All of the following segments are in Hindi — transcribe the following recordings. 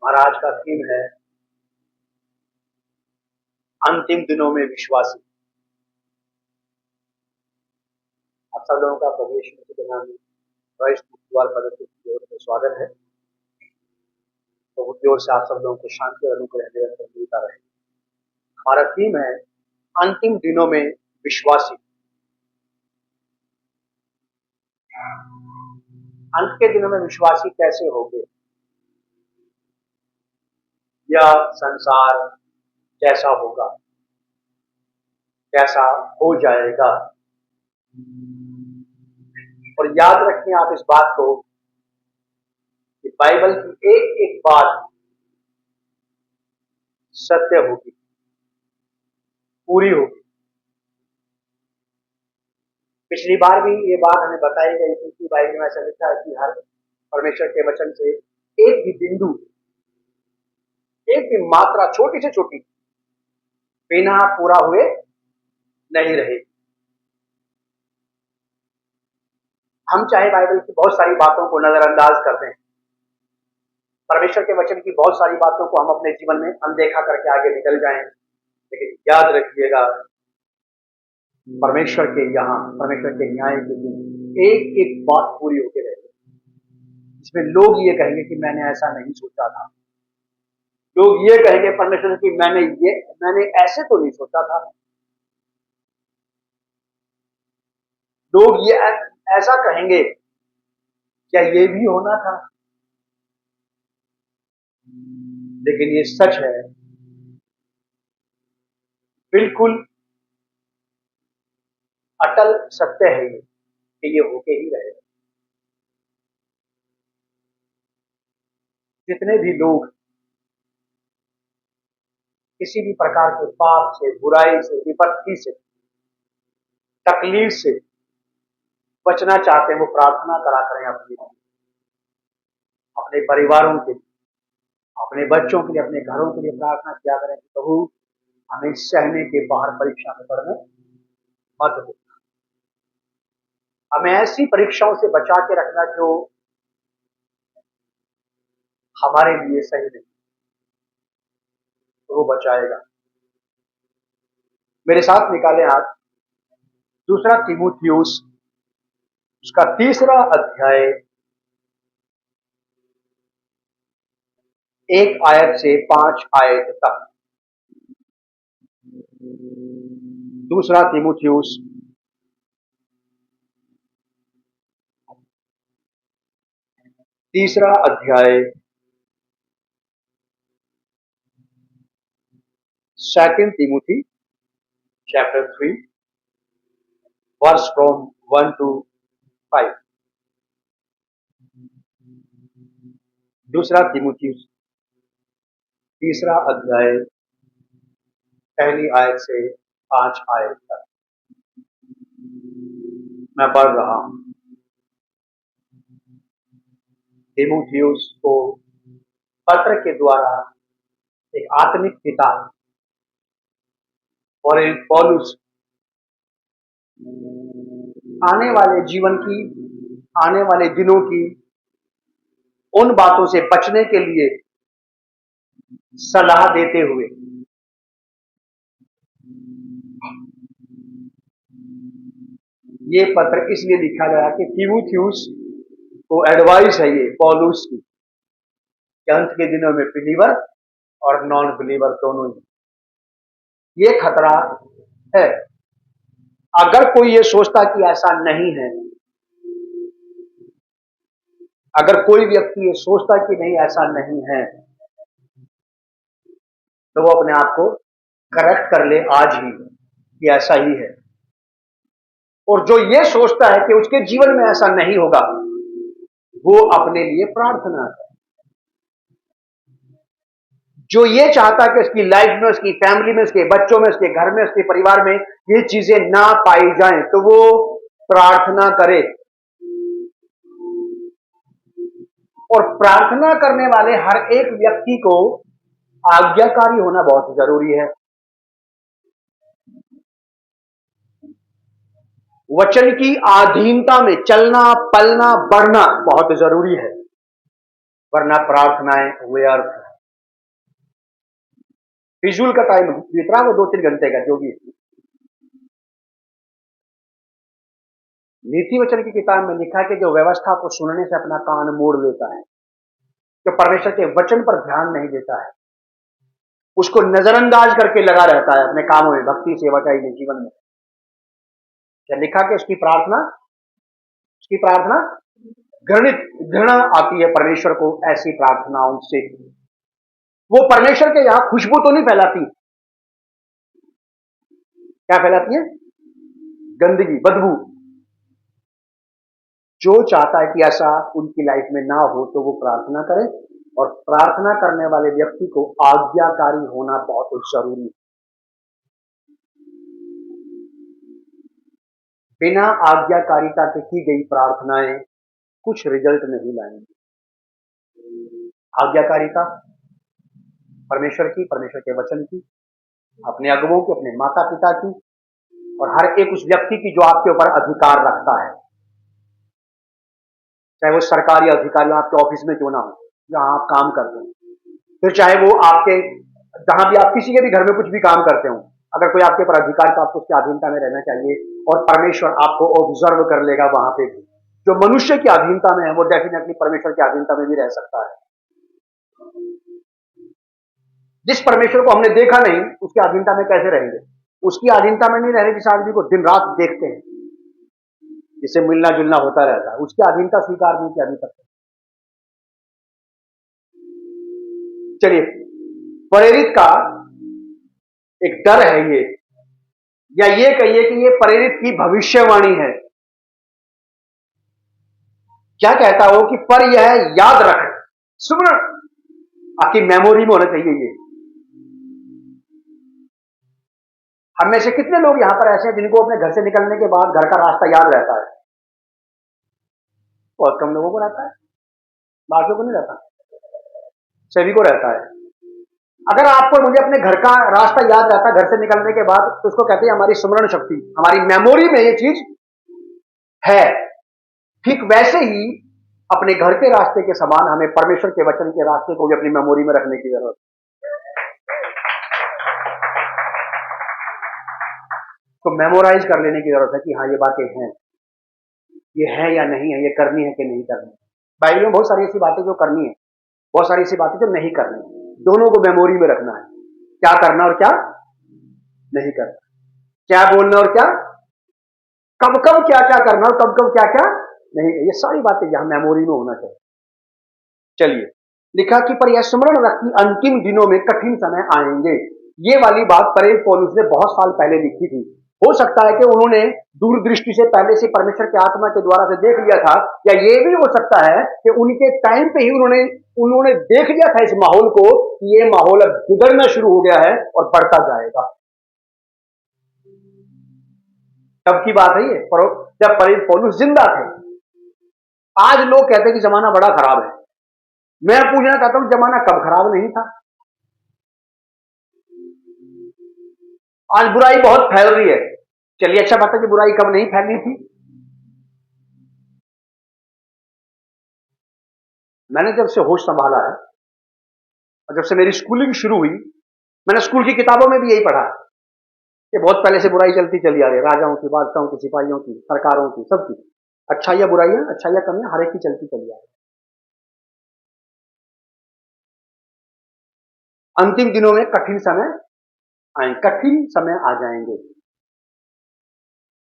हमारा आज का थीम है अंतिम दिनों में विश्वासी। आप सब लोगों का प्रभु यीशु मसीह के नाम में क्राइस्ट द्वार पद्धति की ओर से स्वागत है। प्रभु की ओर से आप सब लोगों को शांति और अनुग्रह निरंतर मिलता रहे। हमारा थीम है अंतिम दिनों में विश्वासी। अंत के दिनों में विश्वासी कैसे होंगे? यह संसार कैसा होगा, कैसा हो जाएगा। और याद रखें आप इस बात को कि बाइबल की एक एक बात सत्य होगी, पूरी होगी। पिछली बार भी ये बात हमें बताई गई थी कि बाइबल में ऐसा लिखा है कि हर परमेश्वर के वचन से एक भी बिंदु, एक भी मात्रा छोटी से छोटी बिना पूरा हुए नहीं रहेगी। हम चाहे बाइबल की बहुत सारी बातों को नजरअंदाज कर दें, परमेश्वर के वचन की बहुत सारी बातों को हम अपने जीवन में अनदेखा करके आगे निकल जाएं, लेकिन याद रखिएगा परमेश्वर के न्याय के दिन एक एक बात पूरी होकर रहेगी, जिसमें लोग ये कहेंगे कि मैंने ऐसा नहीं सोचा था। लोग ये कहेंगे परमेश्वर की मैंने ऐसे तो नहीं सोचा था। लोग ये ऐसा कहेंगे, क्या ये भी होना था? लेकिन ये सच है, बिल्कुल अटल सत्य है ये कि ये होके ही रहेगा। जितने भी लोग किसी भी प्रकार के पाप से, बुराई से, विपत्ति से, तकलीफ से बचना चाहते हैं, वो प्रार्थना करा करें अपने परिवारों के लिए, अपने बच्चों के लिए, अपने घरों के लिए प्रार्थना किया करें कि प्रभु हमें सहने के बाहर परीक्षा में पड़ने मत दो। हमें ऐसी परीक्षाओं से बचा के रखना जो हमारे लिए सही नहीं, तो वो बचाएगा। मेरे साथ निकालें आप दूसरा तीमुथियुस, उसका 3 अध्याय 1 आयत से 5 आयत तक। दूसरा तीमुथियुस 3 अध्याय 2 Timothy chapter 3 verse from 1 to 5। दूसरा तीमुथियुस 3 अध्याय 1 आयत से 5 आयत तक मैं पढ़ रहा हूं। तीमुथियुस को पत्र के द्वारा एक आत्मिक पिता और एक पौलुस आने वाले जीवन की, आने वाले दिनों की उन बातों से बचने के लिए सलाह देते हुए ये पत्र इसलिए लिखा गया कि तीमुथियुस को एडवाइस है ये पौलुस की कि अंत के दिनों में बिलीवर और नॉन बिलीवर दोनों ही ये खतरा है। अगर कोई ये सोचता कि ऐसा नहीं है, अगर कोई व्यक्ति ये सोचता कि नहीं ऐसा नहीं है, तो वो अपने आप को करेक्ट कर ले आज ही कि ऐसा ही है। और जो ये सोचता है कि उसके जीवन में ऐसा नहीं होगा, वो अपने लिए प्रार्थना करे। जो ये चाहता कि उसकी लाइफ में, उसकी फैमिली में, उसके बच्चों में, उसके घर में, उसके परिवार में ये चीजें ना पाई जाएं, तो वो प्रार्थना करे। और प्रार्थना करने वाले हर एक व्यक्ति को आज्ञाकारी होना बहुत जरूरी है। वचन की अधीनता में चलना, पलना, बढ़ना बहुत जरूरी है। वरना प्रार्थनाएं व्यर्थ है। फिजूल का टाइम बीत रहा है, वो 2-3 घंटे का जो भी। नीति वचन की किताब में लिखा है कि जो व्यवस्था को सुनने से अपना कान मोड़ लेता है, जो परमेश्वर के वचन पर ध्यान नहीं देता है, उसको नजरअंदाज करके लगा रहता है अपने कामों में, भक्ति सेवा का जीवन में, क्या लिखा कि उसकी प्रार्थना घृणा आती है परमेश्वर को ऐसी प्रार्थनाओं से। वो परमेश्वर के यहां खुशबू तो नहीं फैलाती, क्या फैलाती है? गंदगी, बदबू। जो चाहता है कि ऐसा उनकी लाइफ में ना हो तो वो प्रार्थना करे, और प्रार्थना करने वाले व्यक्ति को आज्ञाकारी होना बहुत जरूरी है। बिना आज्ञाकारिता के की गई प्रार्थनाएं कुछ रिजल्ट नहीं लाएंगी। आज्ञाकारिता परमेश्वर की, परमेश्वर के वचन की, अपने अगुवों की, अपने माता पिता की, और हर एक उस व्यक्ति की जो आपके ऊपर अधिकार रखता है, चाहे वो सरकारी अधिकारी आपके ऑफिस में क्यों ना हो, जहां आप काम करते हैं, फिर चाहे वो आपके जहां भी आप किसी के भी घर में कुछ भी काम करते हो, अगर कोई आपके ऊपर अधिकार तो आपको उसकी अधीनता में रहना चाहिए, और परमेश्वर आपको ऑब्जर्व कर लेगा वहां पे भी। जो मनुष्य की अधीनता में है वो डेफिनेटली परमेश्वर की अधीनता में भी रह सकता है। जिस परमेश्वर को हमने देखा नहीं उसकी अधीनता में कैसे रहेंगे? उसकी अधीनता में नहीं रह रहे जिस आदमी को दिन रात देखते हैं, जिससे मिलना जुलना होता रहता है, उसकी अधीनता स्वीकार नहीं की अभी तक। चलिए, प्रेरित का एक डर है ये, या ये कहिए कि ये प्रेरित की भविष्यवाणी है। क्या कहता हो कि पर यह याद रख, सुमरण, आपकी मेमोरी में होना चाहिए ये। हम में से कितने लोग यहां पर ऐसे हैं जिनको अपने घर से निकलने के बाद घर का रास्ता याद रहता है? बहुत कम लोगों को रहता है, बाकियों को नहीं रहता, सभी को रहता है। अगर आपको मुझे अपने घर का रास्ता याद रहता है घर से निकलने के बाद, तो उसको कहते हैं हमारी स्मरण शक्ति, हमारी मेमोरी में ये चीज है। ठीक वैसे ही अपने घर के रास्ते के समान हमें परमेश्वर के वचन के रास्ते को भी अपनी मेमोरी में रखने की जरूरत है। तो मेमोराइज कर लेने की जरूरत है कि हाँ ये बातें हैं, ये है या नहीं है, ये करनी है कि नहीं करनी। बाइबल में बहुत सारी ऐसी बातें जो करनी है, बहुत सारी ऐसी बातें जो नहीं करनी है, दोनों को मेमोरी में रखना है। क्या करना और क्या नहीं करना, क्या बोलना और क्या, कब कब क्या क्या करना और कब कब क्या क्या नहीं, ये सारी बातें यहां मेमोरी में होना चाहिए। चलिए, लिखा कि पर यह स्मरण रख कि अंतिम दिनों में कठिन समय आएंगे। ये वाली बात प्रेरित पौलुस ने बहुत साल पहले लिखी थी। हो सकता है कि उन्होंने दूरदृष्टि से पहले से परमेश्वर की आत्मा के द्वारा से देख लिया था, या ये भी हो सकता है कि उनके टाइम पे ही उन्होंने देख लिया था इस माहौल को कि ये माहौल अब बिगड़ना शुरू हो गया है और बढ़ता जाएगा। तब की बात है ये, जब प्रेरित पौलुस जिंदा थे। आज लोग कहते हैं कि जमाना बड़ा खराब है। मैं पूछना चाहता हूं जमाना कब खराब नहीं था? आज बुराई बहुत फैल रही है। चलिए, अच्छा बात है कि बुराई कब नहीं फैलनी थी। मैंने जब से होश संभाला है और जब से मेरी स्कूलिंग शुरू हुई, मैंने स्कूल की किताबों में भी यही पढ़ा कि बहुत पहले से बुराई चलती चली आ रही है, राजाओं की, बादशाहों की, सिपाहियों की, सरकारों की, सबकी अच्छाइयां बुराइयां, अच्छाइयां कमियां हर एक की चलती चली आ रही है। अंतिम दिनों में कठिन समय कठिन समय आ जाएंगे।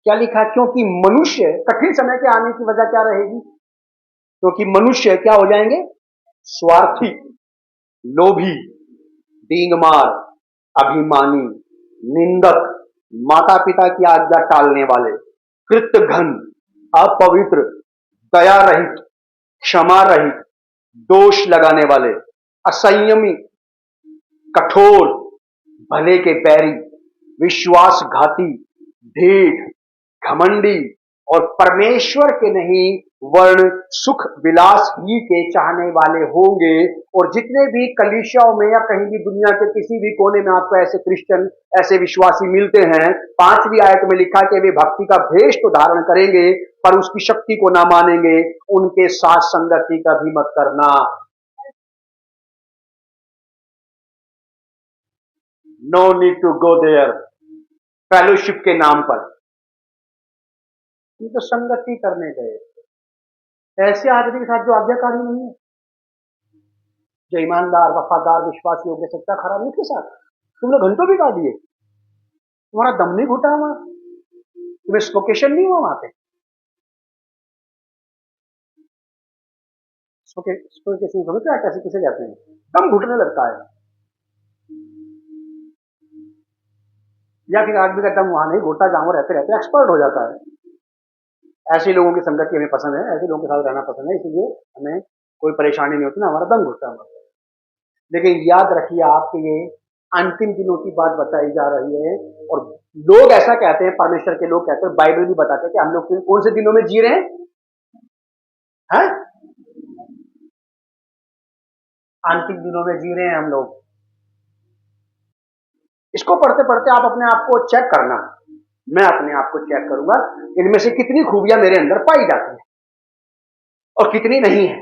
क्या लिखा? क्योंकि मनुष्य, कठिन समय के आने की वजह क्या रहेगी? क्योंकि मनुष्य क्या हो जाएंगे? स्वार्थी, लोभी, डींगमार, अभिमानी, निंदक, माता पिता की आज्ञा टालने वाले, कृतघ्न, अपवित्र, दया रहित, क्षमा रहित, दोष लगाने वाले, असंयमी, कठोर, भले के बैरी, विश्वासघाती, ढीठ, घमंडी, और परमेश्वर के नहीं वर्ण सुख विलास ही के चाहने वाले होंगे। और जितने भी कलीसियाओं में या कहीं भी दुनिया के किसी भी कोने में आपको ऐसे क्रिश्चियन, ऐसे विश्वासी मिलते हैं, 5वीं आयत में लिखा कि वे भक्ति का भेष तो धारण करेंगे पर उसकी शक्ति को ना मानेंगे, उनके साथ संगति कभी मत करना। No need to go there, fellowship के नाम पर ये तो संगति करने गए। ऐसे आदमी के साथ जो आज्ञाकारी नहीं है, जो ईमानदार, वफादार, विश्वास योग्य, सच्चा, खरा, उसके साथ तुम लोग घंटों बिता दिए, तुम्हारा दम नहीं घुटा हुआ, तुम्हें स्पोकेशन नहीं हुआ वहां पे। स्पोकेशन समझ क्या कैसे किसे कहते हैं, दम घुटने लगता है, या फिर आदमी का दम वहां नहीं घुटता जहां वो रहते रहते एक्सपर्ट हो जाता है। ऐसे लोगों की संगति हमें पसंद है, ऐसे लोगों के साथ रहना पसंद है, इसलिए हमें कोई परेशानी नहीं होती ना, हमारा दम घुटता है। लेकिन याद रखिए आपके ये अंतिम दिनों की बात बताई जा रही है, और लोग ऐसा कहते हैं, परमेश्वर के लोग कहते हैं, बाइबल भी बताते हैं कि हम लोग कौन से दिनों में जी रहे हैं? अंतिम दिनों में जी रहे हैं हम लोग। इसको पढ़ते पढ़ते आप अपने आप को चेक करना, मैं अपने आप को चेक करूंगा, इनमें से कितनी खूबियां मेरे अंदर पाई जाती हैं और कितनी नहीं है।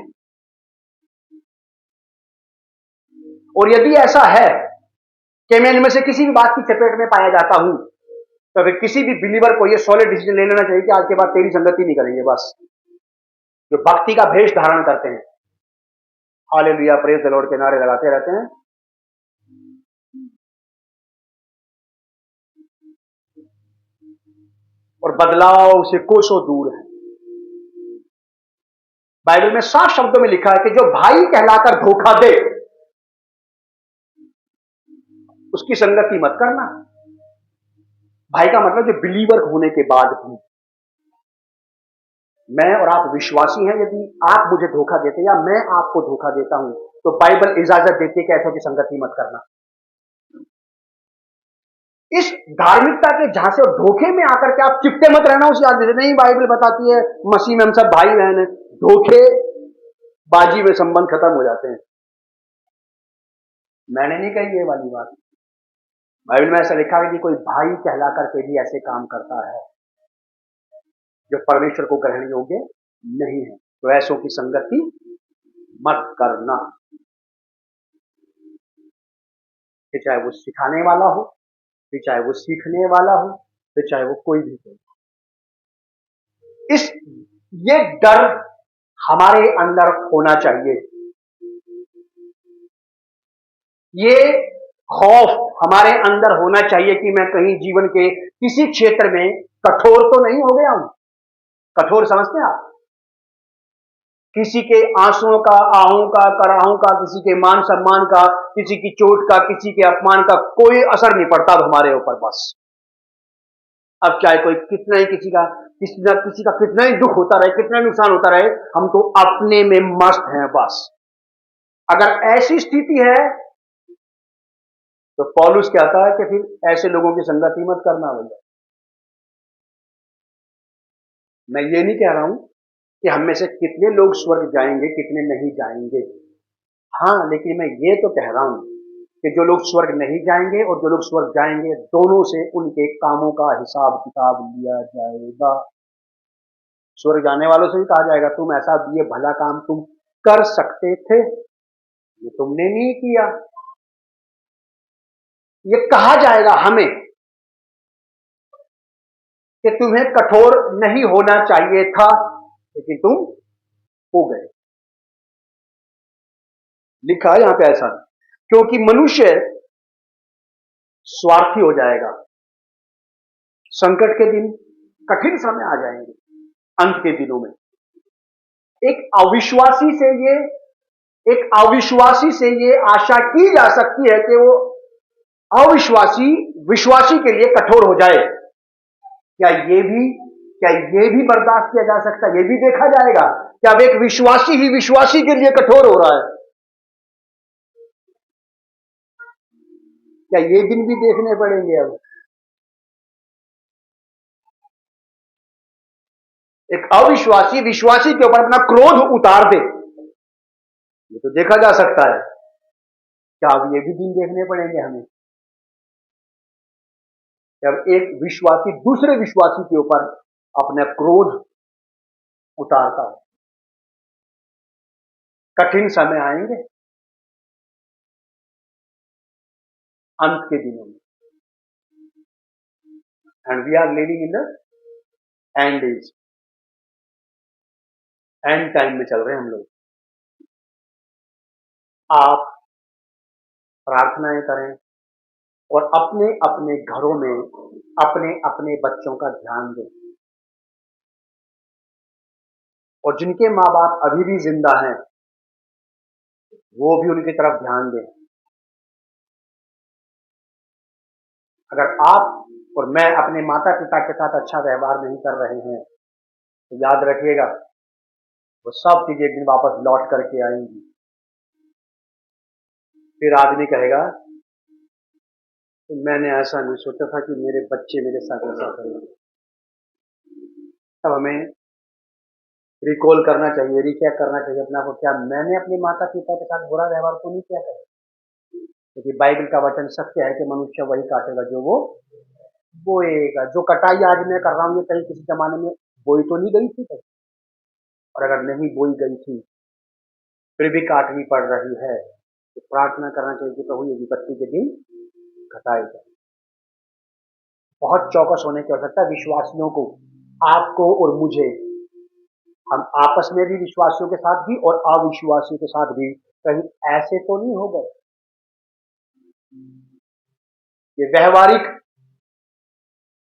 और यदि ऐसा है कि मैं इनमें से किसी भी बात की चपेट में पाया जाता हूं, तो फिर किसी भी बिलीवर को यह सॉलिड डिसीजन ले लेना चाहिए कि आज के बाद तेरी संगति नहीं करेंगे। बस जो भक्ति का भेष धारण करते हैं, हालेलुया, प्रेज द लॉर्ड के नारे लगाते रहते हैं, और बदलाव से कोसों दूर है। बाइबल में साफ शब्दों में लिखा है कि जो भाई कहलाकर धोखा दे उसकी संगति मत करना। भाई का मतलब जो बिलीवर होने के बाद भी, मैं और आप विश्वासी हैं, यदि आप मुझे धोखा देते या मैं आपको धोखा देता हूं, तो बाइबल इजाजत देती है कि ऐसों की संगति मत करना। इस धार्मिकता के झांसे और धोखे में आकर के आप चिपटे मत रहना उस आदमी से। नहीं, बाइबल बताती है मसीह में हम सब भाई बहन हैं। धोखे बाजी में संबंध खत्म हो जाते हैं। मैंने नहीं कही ये वाली बात, बाइबल में ऐसा लिखा है कि कोई भाई कहला करके भी ऐसे काम करता है जो परमेश्वर को ग्रहण योग्य नहीं है, तो ऐसों की संगति मत करना। फिर चाहे वो सिखाने वाला हो, फिर चाहे वो सीखने वाला हो, फिर चाहे वो कोई भी हो। ये डर हमारे अंदर होना चाहिए, ये खौफ हमारे अंदर होना चाहिए कि मैं कहीं जीवन के किसी क्षेत्र में कठोर तो नहीं हो गया हूं। कठोर समझते हैं आप? किसी के आंसुओं का, आहों का, कराहों का, किसी के मान सम्मान का, किसी की चोट का, किसी के अपमान का कोई असर नहीं पड़ता अब हमारे ऊपर। बस अब चाहे कोई कितना ही किसी का कितना ही दुख होता रहे, कितना नुकसान होता रहे, हम तो अपने में मस्त हैं। बस अगर ऐसी स्थिति है तो पौलुस कहता है कि फिर ऐसे लोगों की संगति मत करना भैया। मैं ये नहीं कह रहा हूं कि हम में से कितने लोग स्वर्ग जाएंगे, कितने नहीं जाएंगे। हाँ, लेकिन मैं ये तो कह रहा हूं कि जो लोग स्वर्ग नहीं जाएंगे और जो लोग स्वर्ग जाएंगे, दोनों से उनके कामों का हिसाब किताब लिया जाएगा। स्वर्ग जाने वालों से भी कहा जाएगा तुम ऐसा ये भला काम तुम कर सकते थे, ये तुमने नहीं किया। ये कहा जाएगा हमें कि तुम्हें कठोर नहीं होना चाहिए था, लेकिन तुम हो गए। लिखा है यहां पे ऐसा, क्योंकि मनुष्य स्वार्थी हो जाएगा। संकट के दिन, कठिन समय आ जाएंगे अंत के दिनों में। एक अविश्वासी से ये आशा की जा सकती है कि वो अविश्वासी विश्वासी के लिए कठोर हो जाए। क्या ये भी बर्दाश्त किया जा सकता है? ये भी देखा जाएगा कि अब एक विश्वासी ही विश्वासी के लिए कठोर हो रहा है। क्या ये दिन भी देखने पड़ेंगे? अब एक अविश्वासी विश्वासी के ऊपर अपना क्रोध उतार दे, ये तो देखा जा सकता है। क्या अब ये भी दिन देखने पड़ेंगे हमें? जब एक विश्वासी दूसरे विश्वासी के ऊपर अपना क्रोध उतारता है। कठिन समय आएंगे, अंत के दिनों में, and we are living in the end age, end time में चल रहे हैं हम लोग। आप प्रार्थनाएं करें और अपने अपने घरों में अपने अपने बच्चों का ध्यान दें, और जिनके माँ बाप अभी भी जिंदा हैं वो भी उनकी तरफ ध्यान दें। अगर आप और मैं अपने माता पिता के साथ अच्छा व्यवहार नहीं कर रहे हैं तो याद रखिएगा वो सब चीजें एक दिन वापस लौट करके आएंगी। फिर आदमी कहेगा तो मैंने ऐसा नहीं सोचा था कि मेरे बच्चे मेरे साथ ऐसा करेंगे। तब हमें रिकॉल करना चाहिए, रिचेक करना चाहिए अपने आप को, क्या मैंने अपने माता पिता के साथ बुरा व्यवहार तो नहीं किया था? क्योंकि बाइबल का वचन सत्य है कि मनुष्य वही काटेगा जो वो बोएगा। जो कटाई आज मैं कर रहा हूँ ये कहीं किसी जमाने में बोई तो नहीं गई थी कहीं? और अगर नहीं बोई गई थी फिर भी काटनी पड़ रही है तो प्रार्थना करना चाहिए कि प्रभु ये विपत्ति के दिन घटाए जाए। बहुत चौकस होने की आवश्यकता है विश्वासियों को, आपको और मुझे। हम आपस में भी विश्वासियों के साथ भी और अविश्वासियों के साथ भी कहीं ऐसे तो नहीं हो गए। ये व्यवहारिक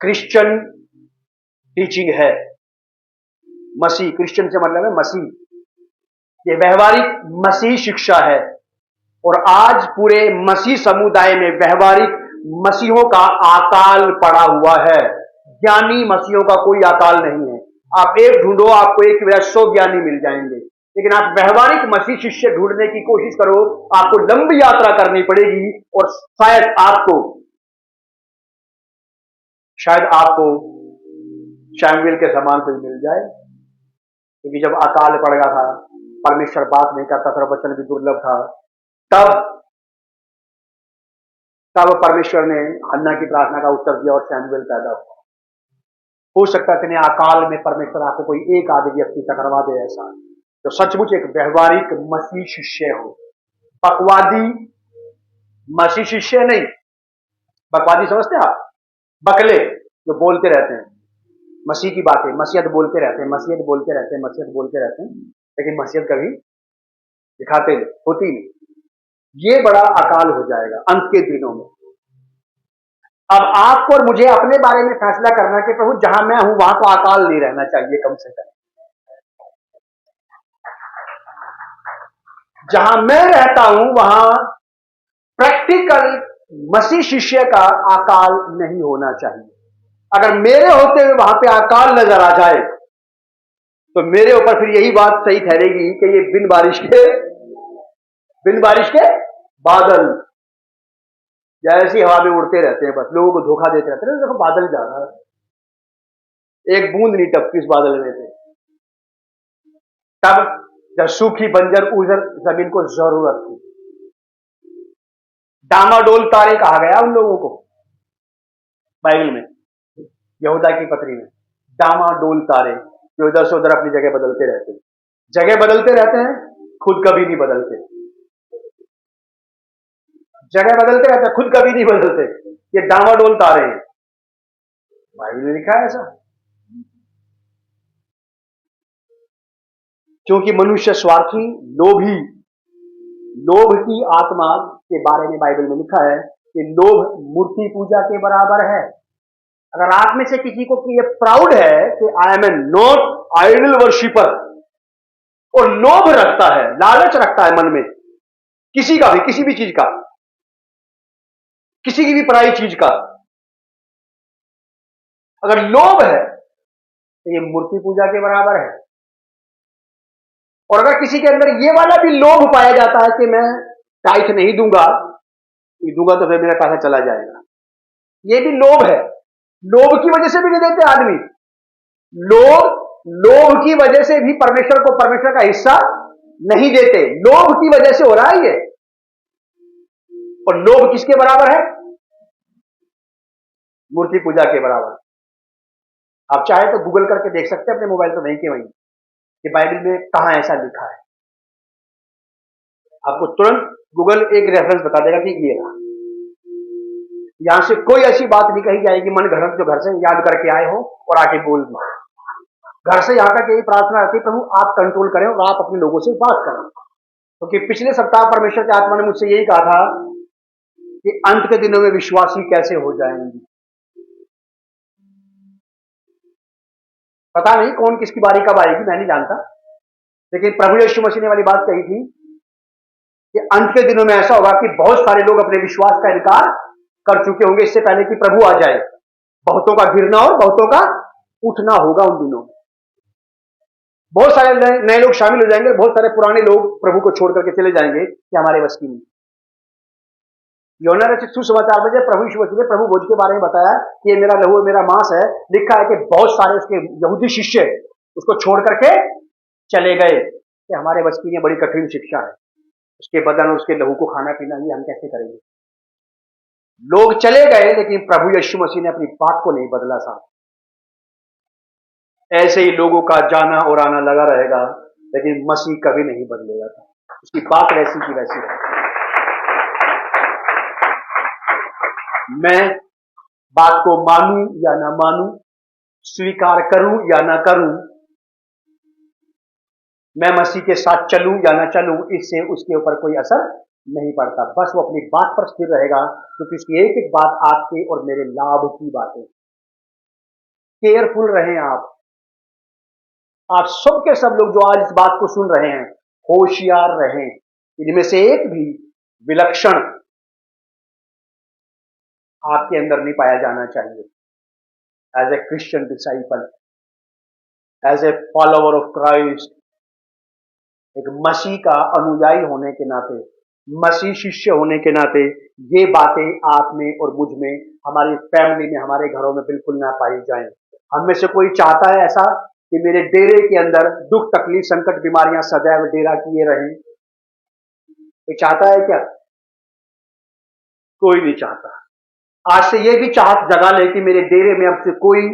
क्रिश्चियन टीचिंग है। मसीह, क्रिश्चियन से मतलब है मसीह, ये व्यवहारिक मसीह शिक्षा है। और आज पूरे मसीह समुदाय में व्यवहारिक मसीहों का अकाल पड़ा हुआ है। ज्ञानी मसीहों का कोई अकाल नहीं है। आप एक ढूंढो, आपको एक 100 ज्ञानी मिल जाएंगे, लेकिन आप व्यवहारिक मसीह शिष्य ढूंढने की कोशिश करो, आपको लंबी यात्रा करनी पड़ेगी। और शायद आपको शैमुएल के समान कोई मिल जाए, क्योंकि जब अकाल पड़ गया था, परमेश्वर बात नहीं करता था, वचन भी दुर्लभ था, तब परमेश्वर ने हन्ना की प्रार्थना का उत्तर दिया और शैमुएल पैदा हुआ। हो सकता है इतने अकाल में परमेश्वर आपको कोई एक आदि व्यक्ति टकरवा दे ऐसा जो सचमुच एक व्यवहारिक मसीह शिष्य हो। बकवादी मसीह शिष्य नहीं। बकवादी समझते हैं आप? बकले जो बोलते रहते हैं मसीह की बातें, मसीहत बोलते रहते हैं, मसीहत बोलते रहते हैं, मसीहत बोलते रहते हैं, लेकिन मसीहत कभी दिखाते नहीं, होती नहीं। ये बड़ा अकाल हो जाएगा अंत के दिनों में। अब आपको और मुझे अपने बारे में फैसला करना कि प्रभु जहां मैं हूं वहां तो अकाल नहीं रहना चाहिए, कम से कम जहां मैं रहता हूं वहां प्रैक्टिकल मसीह शिष्य का अकाल नहीं होना चाहिए। अगर मेरे होते हुए वहां पे अकाल नजर आ जाए तो मेरे ऊपर फिर यही बात सही ठहरेगी कि ये बिन बारिश के बादल जैसी हवा में उड़ते रहते हैं, बस लोगों को धोखा देते रहते हैं। देखो बादल जा रहा है, एक बूंद नहीं टपकी इस बादल में से। तब जब सूखी बंजर उजर जमीन को जरूरत थी, डामाडोल तारे कहा गया उन लोगों को बाइबल में, यहूदा की पत्री में। डामाडोल तारे जो इधर से उधर अपनी जगह बदलते रहते हैं, जगह बदलते रहते हैं, खुद कभी नहीं बदलते। जगह बदलते रहते हैं, खुद कभी नहीं बदलते। ये डामाडोल तारे हैं, बाइबल में लिखा है ऐसा। क्योंकि मनुष्य स्वार्थी, लोभी, लोभ की आत्मा के बारे में बाइबल में लिखा है कि लोभ मूर्ति पूजा के बराबर है। अगर आप में से किसी को ये प्राउड है कि I am a not idol worshipper, और लोभ रखता है, लालच रखता है मन में किसी का भी, किसी भी चीज का, किसी की भी पराई चीज का, अगर लोभ है तो ये मूर्ति पूजा के बराबर है। और अगर किसी के अंदर ये वाला भी लोभ पाया जाता है कि मैं टाइट नहीं दूंगा तो फिर मेरा पैसा चला जाएगा, ये भी लोभ है। लोभ की वजह से भी नहीं देते आदमी, लोभ की वजह से भी परमेश्वर को परमेश्वर का हिस्सा नहीं देते, लोभ की वजह से हो रहा है ये। और लोभ किसके बराबर है? मूर्ति पूजा के बराबर। आप चाहे तो गूगल करके देख सकते हैं अपने मोबाइल पर, वहीं के वहीं कि बाइबल में कहां ऐसा लिखा है। आपको तुरंत गूगल एक रेफरेंस बता देगा कि ये रहा। यहां से कोई ऐसी बात नहीं कही जाएगी मन घड़त जो घर से याद करके आए हो और आके बोल दो। घर से यहां तक यही प्रार्थना रहती है, प्रभु आप कंट्रोल करें और आप अपने लोगों से बात करें। क्योंकि पिछले सप्ताह परमेश्वर की आत्मा ने मुझसे यही कहा था कि अंत के दिनों में विश्वासी कैसे हो जाएंगे। पता नहीं कौन किसकी बारी कब आएगी, मैं नहीं जानता, लेकिन प्रभु यीशु मसीह ने वाली बात कही थी कि अंत के दिनों में ऐसा होगा कि बहुत सारे लोग अपने विश्वास का इनकार कर चुके होंगे इससे पहले कि प्रभु आ जाए। बहुतों का गिरना और बहुतों का उठना होगा उन दिनों में। बहुत सारे नए लोग शामिल हो जाएंगे, बहुत सारे पुराने लोग प्रभु को छोड़ करके चले जाएंगे कि हमारे बस की नहीं। यूहन्ना रचित सुसमाचार में प्रभु यीशु मसीह ने प्रभु भोज के बारे में बताया कि ये मेरा लहू मेरा मांस है, लिखा है कि बहुत सारे उसके यहूदी शिष्य उसको छोड़ करके चले गए कि हमारे बस की नहीं, बड़ी कठिन शिक्षा है, उसके बदन और उसके लहू को खाना पीना ये हम कैसे करेंगे। लोग चले गए लेकिन प्रभु यीशु मसीह ने अपनी बात को नहीं बदला। साहब ऐसे ही लोगों का जाना और आना लगा रहेगा, लेकिन मसीह कभी नहीं बदलेगा। उसकी बात वैसी की वैसी रहेगी। मैं बात को मानूं या ना मानूं, स्वीकार करूं या ना करूं, मैं मसीह के साथ चलूं या ना चलूं, इससे उसके ऊपर कोई असर नहीं पड़ता। बस वो अपनी बात पर स्थिर रहेगा, क्योंकि उसकी एक एक बात आपके और मेरे लाभ की बातें। केयरफुल रहें आप सब के सब लोग जो आज इस बात को सुन रहे हैं, होशियार रहें। इनमें से एक भी विलक्षण आपके अंदर नहीं पाया जाना चाहिए। As a Christian disciple, as a follower of Christ, एक मसीह का अनुयायी होने के नाते, मसीह शिष्य होने के नाते, ये बातें आप में और मुझ में, हमारी फैमिली में, हमारे घरों में बिल्कुल ना पाई जाएं। हम में से कोई चाहता है ऐसा कि मेरे डेरे के अंदर दुख तकलीफ संकट बीमारियां सदैव डेरा किए रहें? कोई चाहता है क्या? कोई नहीं चाहता। आज से ये भी चाहत जगा ले कि मेरे डेरे में अब से कोई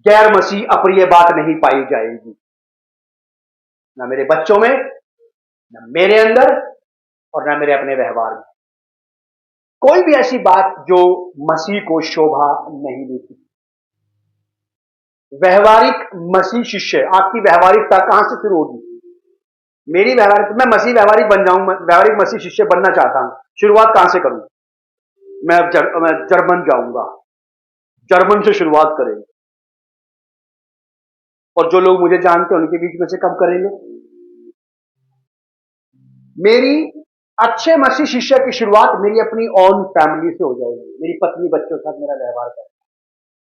गैर मसीह अप्रिय बात नहीं पाई जाएगी, ना मेरे बच्चों में, ना मेरे अंदर, और ना मेरे अपने व्यवहार में। कोई भी ऐसी बात जो मसीह को शोभा नहीं देती। व्यवहारिक मसीह शिष्य, आपकी व्यवहारिकता कहां से शुरू होगी? मेरी व्यवहारिक, मैं मसीह व्यवहारिक बन जाऊं, व्यवहारिक मसीह शिष्य बनना चाहता हूं, शुरुआत कहां से करूं? मैं जर्मन जाऊंगा, जर्मन से शुरुआत करेंगे, और जो लोग मुझे जानते हैं उनके बीच में से कब करेंगे? मेरी अच्छे मसीह शिष्य की शुरुआत मेरी अपनी ओन फैमिली से हो जाएगी, मेरी पत्नी बच्चों के साथ मेरा व्यवहार कर,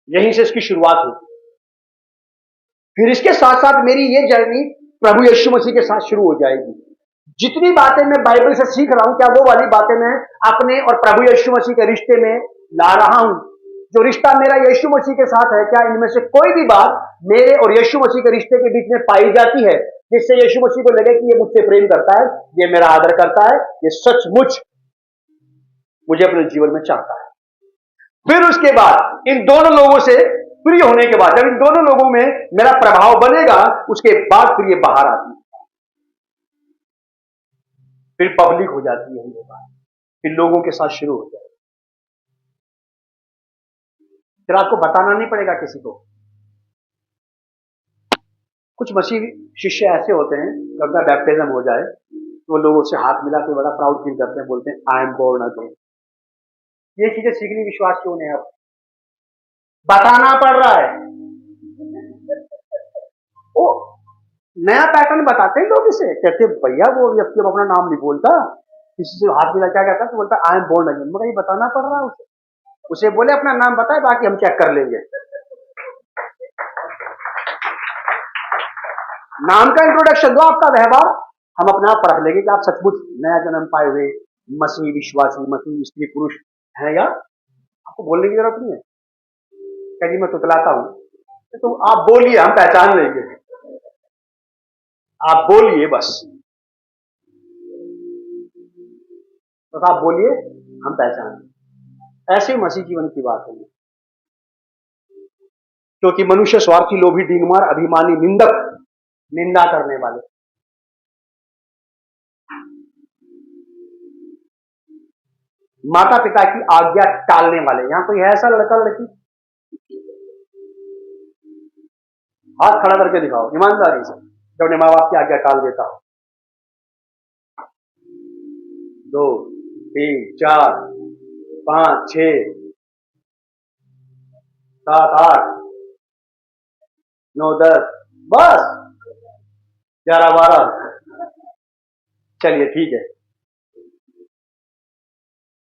यहीं से इसकी शुरुआत होगी। फिर इसके साथ साथ मेरी ये जर्नी प्रभु यीशु मसीह के साथ शुरू हो जाएगी। जितनी बातें मैं बाइबल से सीख रहा हूं, क्या वो वाली बातें मैं अपने और प्रभु यीशु मसीह के रिश्ते में ला रहा हूं? जो रिश्ता मेरा यीशु मसीह के साथ है, क्या इनमें से कोई भी बात मेरे और यीशु मसीह के रिश्ते के बीच में पाई जाती है जिससे यीशु मसीह को लगे कि ये मुझसे प्रेम करता है, ये मेरा आदर करता है, ये सचमुच मुझे अपने जीवन में चाहता है? फिर उसके बाद इन दोनों लोगों से फ्री होने के बाद, जब इन दोनों लोगों में मेरा प्रभाव बनेगा, उसके बाद फिर ये बाहर आती है, फिर पब्लिक हो जाती है ये बात, फिर लोगों के साथ शुरू हो जाए। फिर आपको बताना नहीं पड़ेगा किसी को। कुछ मसीह शिष्य ऐसे होते हैं, जब उनका बैप्टिज्म हो जाए तो लोगों से हाथ मिला के बड़ा प्राउड फील करते हैं, बोलते हैं आई एम बोर्न अगेन। ये चीजें सीखनी विश्वास क्यों नहीं? अब बताना पड़ रहा है। वो नया पैटर्न बताते हैं लोग, इसे कहते भैया वो व्यक्ति अब अपना नाम नहीं बोलता, किसी से हाथ मिला क्या कहता, तो बोलता आई एम बोर्न अगेन। मगर ये बताना पड़ रहा है उसे बोले अपना नाम बताए, बाकी हम चेक कर लेंगे। नाम का इंट्रोडक्शन दो, आपका व्यवहार हम अपने आप परख लेंगे कि आप सचमुच नया जन्म पाए हुए मसीह विश्वासी, मसीह स्त्री पुरुष है, या आपको बोलने की जरूरत नहीं है। क्या जी मैं तुतलाता हूं, तो आप बोलिए, हम पहचान लेंगे। आप बोलिए बस, तो आप बोलिए, हम पहचान लेंगे। ऐसे मसीह जीवन की बात है, क्योंकि मनुष्य स्वार्थी, लोभी, डींगमार, अभिमानी, निंदक, निंदा करने वाले, माता पिता की आज्ञा टालने वाले। यहां कोई है ऐसा लड़का लड़की? हाथ खड़ा करके दिखाओ ईमानदारी से, जो अपने माँ बाप की आज्ञा टाल देता हो। 2, 3, 4, 5, 6, 7, 8, 9, 10, बस 11, 12। चलिए ठीक है,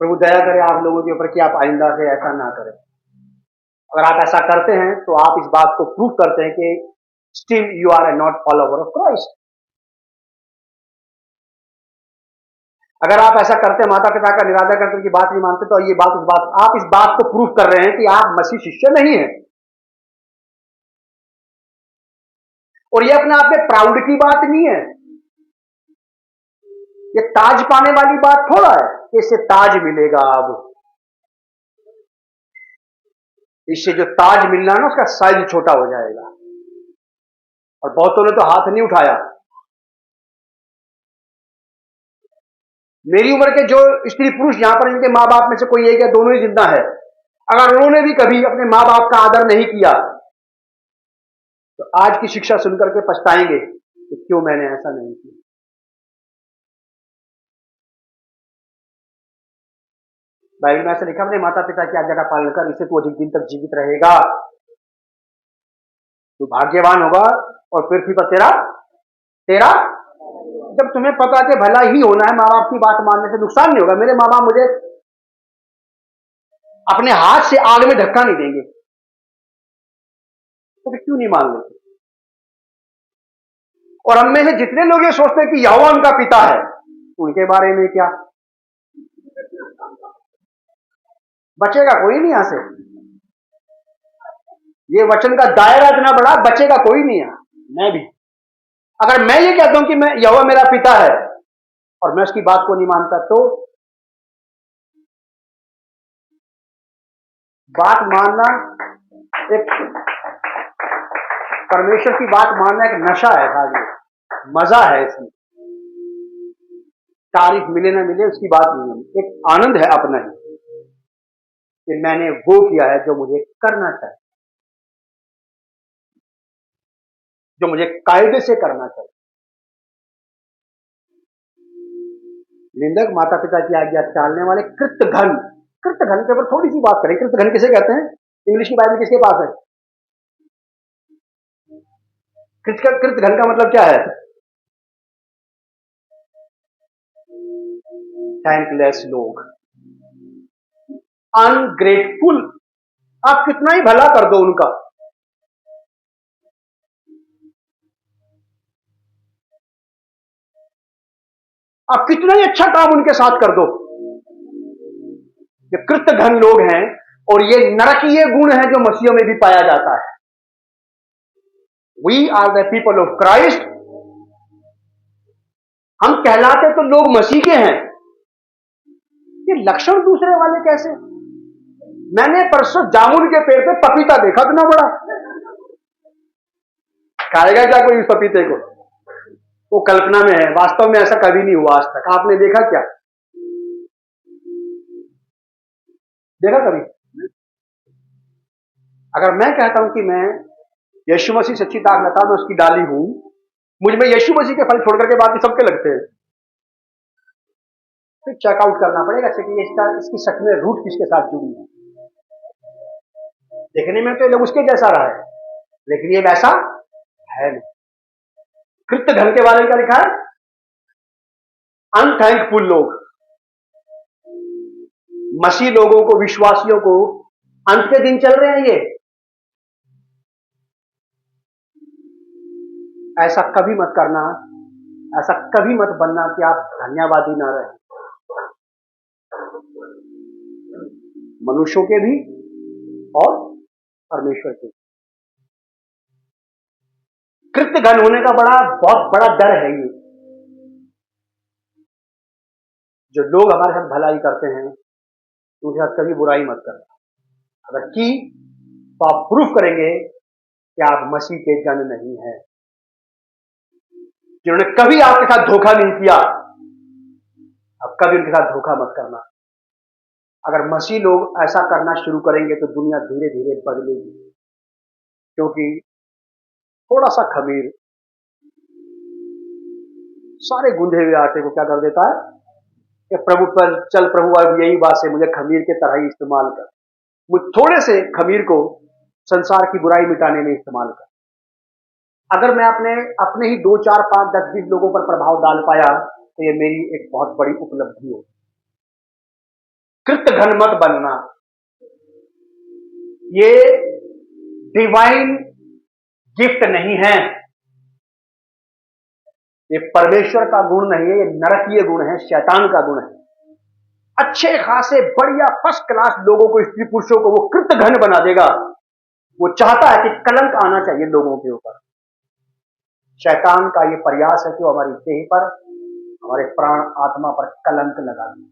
प्रभु दया करे आप लोगों के ऊपर कि आप आइंदा से ऐसा ना करें। अगर आप ऐसा करते हैं तो आप इस बात को प्रूव करते हैं कि still you are a not follower of Christ. अगर आप ऐसा करते हैं, माता पिता का निरादर करते, उनकी बात नहीं मानते, तो ये बात आप इस बात को प्रूव कर रहे हैं कि आप मसीह शिष्य नहीं है। और ये अपने आप में प्राउड की बात नहीं है, ये ताज पाने वाली बात थोड़ा है। इससे ताज मिलेगा, अब इससे जो ताज मिलना है ना, उसका साइज छोटा हो जाएगा। और बहुतों ने तो हाथ नहीं उठाया। मेरी उम्र के जो स्त्री पुरुष यहां पर, इनके माँ बाप में से कोई एक या दोनों ही जिंदा है, अगर उन्होंने भी कभी अपने माँ बाप का आदर नहीं किया तो आज की शिक्षा सुनकर के पछताएंगे कि क्यों मैंने ऐसा नहीं किया। बाइबल में ऐसा लिखा, अपने माता पिता की आज्ञा का पालन कर, इससे तू अधिक दिन तक जीवित रहेगा, तू भाग्यवान होगा और पृथ्वी पर तेरा तेरा जब तुम्हें पता है कि भला ही होना है, माँ बाप की बात मानने से नुकसान नहीं होगा। मेरे माँ बाप मुझे अपने हाथ से आग में धक्का नहीं देंगे, तो फिर क्यों नहीं मान लेते? और हम में से जितने लोग ये सोचते हैं कि यहोवा उनका पिता है, उनके बारे में क्या? बचेगा कोई नहीं यहां से। ये वचन का दायरा इतना बड़ा, बचेगा कोई नहीं यहां। मैं भी, अगर मैं ये कहता हूं कि मैं यहोवा मेरा पिता है और मैं उसकी बात को नहीं मानता, तो बात मानना एक, परमेश्वर की बात मानना एक नशा है, खाली मजा है इसमें। तारीफ मिले ना मिले उसकी बात नहीं है, एक आनंद है अपना ही कि मैंने वो किया है जो मुझे करना चाहिए, जो मुझे कायदे से करना चाहिए। निंदक, माता पिता की आज्ञा टालने वाले, कृतघ्न। कृतघ्न के ऊपर थोड़ी सी बात करें। कृतघ्न किसे कहते हैं? इंग्लिश की बाइबल किसके पास है? कृतघ्न का मतलब क्या है? थैंकलेस लोग, अनग्रेटफुल। आप कितना ही भला कर दो उनका, आप कितना ही अच्छा काम उनके साथ कर दो, ये कृतघ्न लोग हैं। और ये नरकीय गुण है जो मसीहों में भी पाया जाता है। We are the people of Christ. हम कहलाते तो लोग मसीह के हैं, ये लक्षण दूसरे वाले कैसे? मैंने परसों जामुन के पेड़ पे पपीता देखा, इतना बड़ा। खाएगा क्या कोई इस पपीते को? वो कल्पना में है, वास्तव में ऐसा कभी नहीं हुआ आज तक। आपने देखा क्या? देखा कभी? अगर मैं कहता हूं कि मैं यीशु मसीह सच्ची दाखलता में उसकी डाली हूं, मुझ में यीशु मसीह के फल छोड़कर के बाकी सबके लगते हैं, फिर चेकआउट करना पड़ेगा कि इसकी सच में रूट किसके साथ जुड़ी है। देखने में तो ये लोग उसके जैसा रहा है, लेकिन ये वैसा है नहीं। कृतघ्न के बारे में क्या लिखा है? अनथैंकफुल लोग। मसीह लोगों को, विश्वासियों को अंत के दिन चल रहे हैं ये। ऐसा कभी मत करना, ऐसा कभी मत बनना कि आप धन्यवादी ना रहे, मनुष्यों के भी और परमेश्वर के। कृतघ्न होने का बहुत बड़ा डर है ये। जो लोग हमारे साथ भलाई करते हैं, उनके साथ कभी बुराई मत करना। अगर की तो आप प्रूफ करेंगे कि आप मसीह के जन नहीं हैं। जिन्होंने कभी आपके साथ धोखा नहीं किया, अब कभी उनके साथ धोखा मत करना। अगर मसीह लोग ऐसा करना शुरू करेंगे तो दुनिया धीरे धीरे बदलेगी, क्योंकि थोड़ा सा खमीर सारे गूंधे हुए आटे को क्या कर देता है कि प्रभु पर चल प्रभु, अब यही बात है, मुझे खमीर के तरह ही इस्तेमाल कर, मुझ थोड़े से खमीर को संसार की बुराई मिटाने में इस्तेमाल कर। अगर मैं अपने ही 2, 4, 5, 10, 20 लोगों पर प्रभाव डाल पाया तो ये मेरी एक बहुत बड़ी उपलब्धि हो। कृत घन मत बनना, ये डिवाइन गिफ्ट नहीं है, ये परमेश्वर का गुण नहीं है, ये नरकीय गुण है, शैतान का गुण है। अच्छे खासे बढ़िया फर्स्ट क्लास लोगों को, स्त्री पुरुषों को वो कृत घन बना देगा। वो चाहता है कि कलंक आना चाहिए लोगों के ऊपर। शैतान का ये प्रयास है कि वो हमारी देह पर, हमारे प्राण आत्मा पर कलंक लगा दे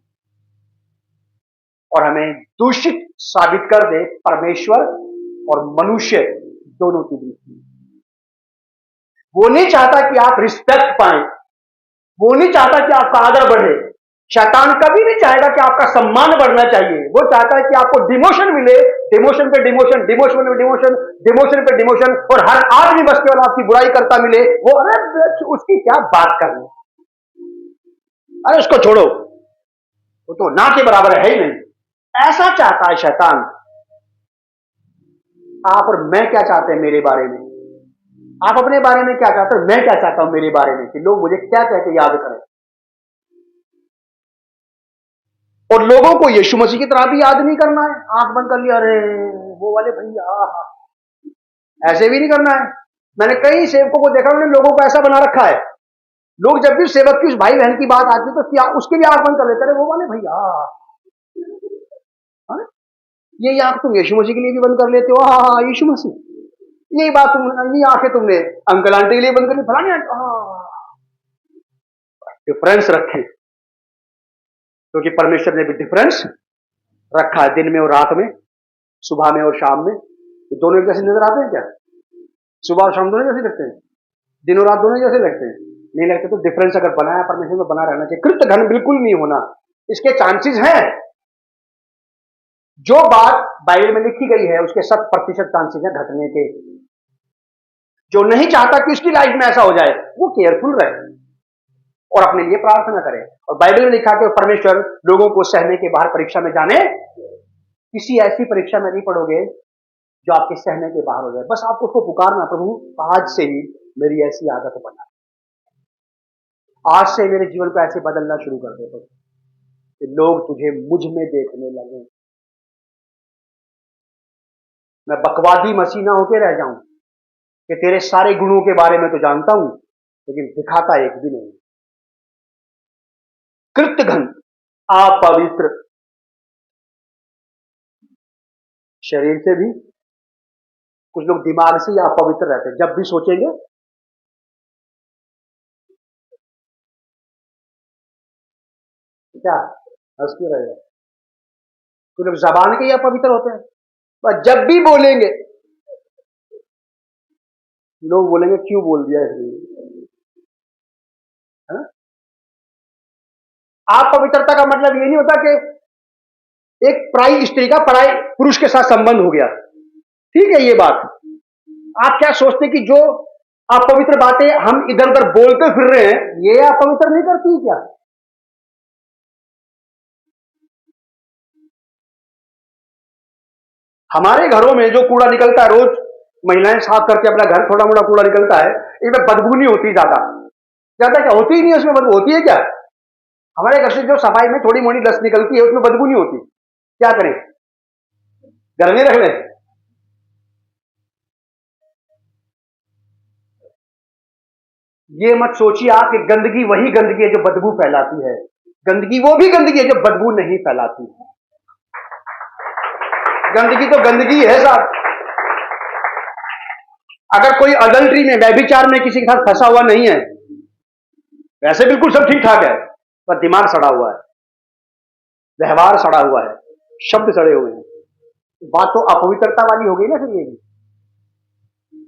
और हमें दूषित साबित कर दे परमेश्वर और मनुष्य दोनों की दृष्टि। वो नहीं चाहता कि आप रिस्पेक्ट पाएं, वो नहीं चाहता कि आपका आदर बढ़े। शैतान कभी नहीं चाहेगा कि आपका सम्मान बढ़ना चाहिए। वो चाहता है कि आपको डिमोशन मिले, डिमोशन पे डिमोशन, डिमोशन पे डिमोशन, डिमोशन पे डिमोशन, और हर आदमी बस केवल आपकी बुराई करता मिले। वो अरे उसकी क्या बात करनी, अरे उसको छोड़ो, वो तो ना के बराबर है ही नहीं। ऐसा चाहता है शैतान। आप और मैं क्या चाहते हैं मेरे बारे में? आप अपने बारे में क्या चाहते हैं, मैं क्या चाहता हूं मेरे बारे में, कि लोग मुझे क्या कहते याद करें। और लोगों को यीशु मसीह की तरह भी याद नहीं करना है। आंख बंद कर लिया, अरे वो वाले भैया, ऐसे भी नहीं करना है। मैंने कई सेवकों को देखा, उन्होंने लोगों को ऐसा बना रखा है, लोग जब भी सेवक की उस भाई बहन की बात आती है तो उसके भी आंख बंद कर लेते हैं, वो वाले भैया। ये आंख तुम यीशु मसीह के लिए भी बंद कर लेते हो, हाँ यीशु मसीह। यही बात ये आंखें तुमने अंकल आंटी के लिए बंद कर ली, फलानी आंटी। डिफरेंस रखे, क्योंकि परमेश्वर ने भी डिफरेंस रखा है, दिन में और रात में, सुबह में और शाम में। ये दोनों एक जैसे नजर आते हैं क्या? सुबह और शाम दोनों जैसे लगते हैं? दिन और रात दोनों जैसे लगते हैं? नहीं लगते। तो डिफरेंस अगर बनाया परमेश्वर में, बना रहना चाहिए। कृत घन बिल्कुल नहीं होना, इसके चांसेस हैं। जो बात बाइबल में लिखी गई है उसके 100% चांसेस है घटने के। जो नहीं चाहता कि उसकी लाइफ में ऐसा हो जाए, वो केयरफुल रहे और अपने लिए प्रार्थना करे। और बाइबल में लिखा कि परमेश्वर लोगों को सहने के बाहर परीक्षा में जाने, किसी ऐसी परीक्षा में नहीं पड़ोगे जो आपके सहने के बाहर हो जाए। बस आपको उसको पुकारना, प्रभु आज से ही मेरी ऐसी आदत बना, आज से मेरे जीवन को ऐसे बदलना शुरू कर दे कि लोग तुझे मुझ में देखने लगे। मैं बकवादी मसीह ना होके रह जाऊं कि तेरे सारे गुणों के बारे में तो जानता हूं लेकिन दिखाता एक भी नहीं। कृतघ्न, अपवित्र, शरीर से भी, कुछ लोग दिमाग से या अपवित्र रहते हैं। जब भी सोचेंगे क्या हंस क्यों रहेगा? कुछ लोग जबान के ही अपवित्र होते हैं, पर जब भी बोलेंगे लोग बोलेंगे क्यों बोल दिया इसलिए। आप पवित्रता का मतलब ये नहीं होता कि एक पराई स्त्री का पराई पुरुष के साथ संबंध हो गया। ठीक है ये बात। आप क्या सोचते कि जो अपवित्र बातें हम इधर उधर बोलते फिर रहे हैं, ये अपवित्र नहीं करती क्या? हमारे घरों में जो कूड़ा निकलता है, रोज महिलाएं साफ करके अपना घर, थोड़ा मोड़ा कूड़ा निकलता है, इसमें बदबू नहीं होती ज्यादा। ज्यादा क्या होती ही नहीं, उसमें बदबू होती है क्या? हमारे घर से जो सफाई में थोड़ी मोड़ी डस्ट निकलती है उसमें बदबू नहीं होती। क्या करें, घर में रख लें? ये मत सोचिए आप कि गंदगी वही गंदगी है जो बदबू फैलाती है। गंदगी वो भी गंदगी है जो बदबू नहीं फैलाती। गंदगी तो गंदगी है साहब। अगर कोई अडल्ट्री में, व्यभिचार में किसी के साथ फंसा हुआ नहीं है, वैसे बिल्कुल सब ठीक ठाक है, पर दिमाग सड़ा हुआ है, व्यवहार सड़ा हुआ है, शब्द सड़े हुए हैं, बात तो अपवित्रता वाली हो गई ना। फिर ये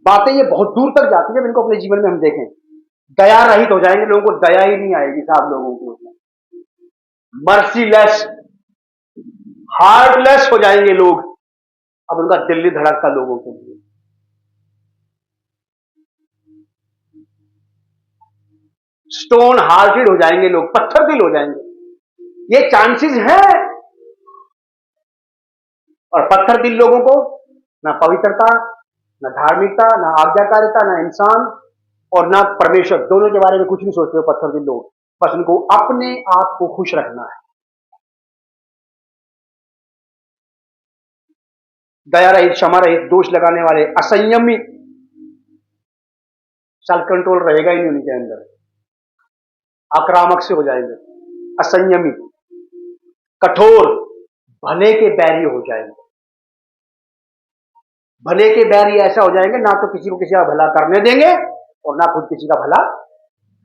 बातें ये बहुत दूर तक जाती है। इनको अपने जीवन में हम देखें, दया रहित हो जाएंगे, लोगों को दया ही नहीं आएगी साहब लोगों को। मर्सीलेस, हार्टलेस हो जाएंगे लोग। अब उनका दिल नहीं धड़कता लोगों के लिए। स्टोन हार्टेड हो जाएंगे लोग, पत्थर दिल हो जाएंगे। ये चांसेस है। और पत्थर दिल लोगों को ना पवित्रता, ना धार्मिकता, ना आज्ञाकारिता, ना इंसान और ना परमेश्वर, दोनों के बारे में कुछ नहीं सोचते हो पत्थर दिल लोग। बस उनको अपने आप को खुश रखना है। दया रहित, क्षमा रहित, दोष लगाने वाले, असंयमी, सेल्फ कंट्रोल रहेगा ही नहीं उनके अंदर। आक्रामक से हो जाएंगे, असंयमी, कठोर, भले के बैरी हो जाएंगे। भले के बैरी ऐसा हो जाएंगे, ना तो किसी को किसी का भला करने देंगे और ना खुद किसी का भला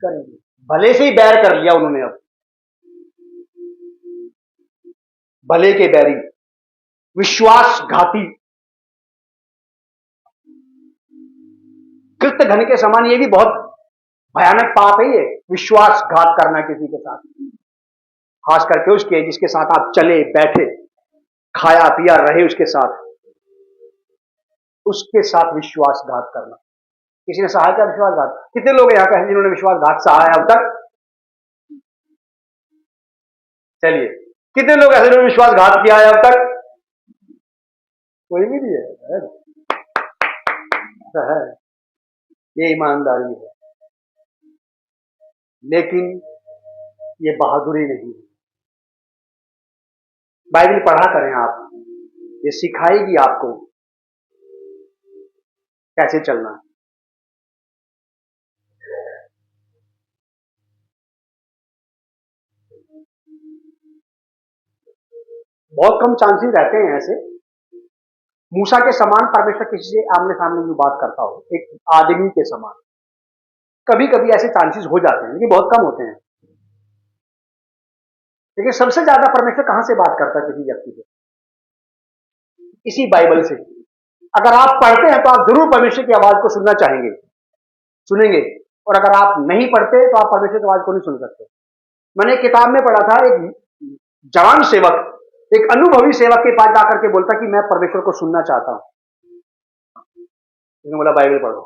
करेंगे। भले से ही बैर कर लिया उन्होंने। अब भले के बैरी, विश्वासघाती, कृत्य घन के समान। ये भी बहुत भयानक पाप है ये, विश्वासघात करना किसी के साथ, खास करके उसके जिसके साथ आप चले बैठे, खाया पिया रहे, उसके साथ विश्वासघात करना। किसी ने सहा क्या विश्वासघात? कितने लोग यहां का है जिन्होंने विश्वासघात सहा है अब तक? चलिए, कितने लोग ऐसे जिन्होंने विश्वासघात किया है अब तक? कोई भी नहीं है। है ये ईमानदारी है, लेकिन ये बहादुरी नहीं है। बाइबल पढ़ा करें आप, ये सिखाएगी आपको कैसे चलना है। बहुत कम चांसेस रहते हैं ऐसे मूसा के समान परमेश्वर किसी से आमने सामने जो बात करता हो, एक आदमी के समान। कभी कभी ऐसे चांसेस हो जाते हैं, लेकिन बहुत कम होते हैं। लेकिन सबसे ज्यादा परमेश्वर कहां से बात करता है किसी व्यक्ति से? इसी बाइबल से। अगर आप पढ़ते हैं तो आप जरूर परमेश्वर की आवाज को सुनना चाहेंगे, सुनेंगे। और अगर आप नहीं पढ़ते तो आप परमेश्वर की आवाज को नहीं सुन सकते। मैंने एक किताब में पढ़ा था, एक जवान सेवक एक अनुभवी सेवक के पास जाकर के बोलता कि मैं परमेश्वर को सुनना चाहता हूं। उसने बोला बाइबल पढ़ो।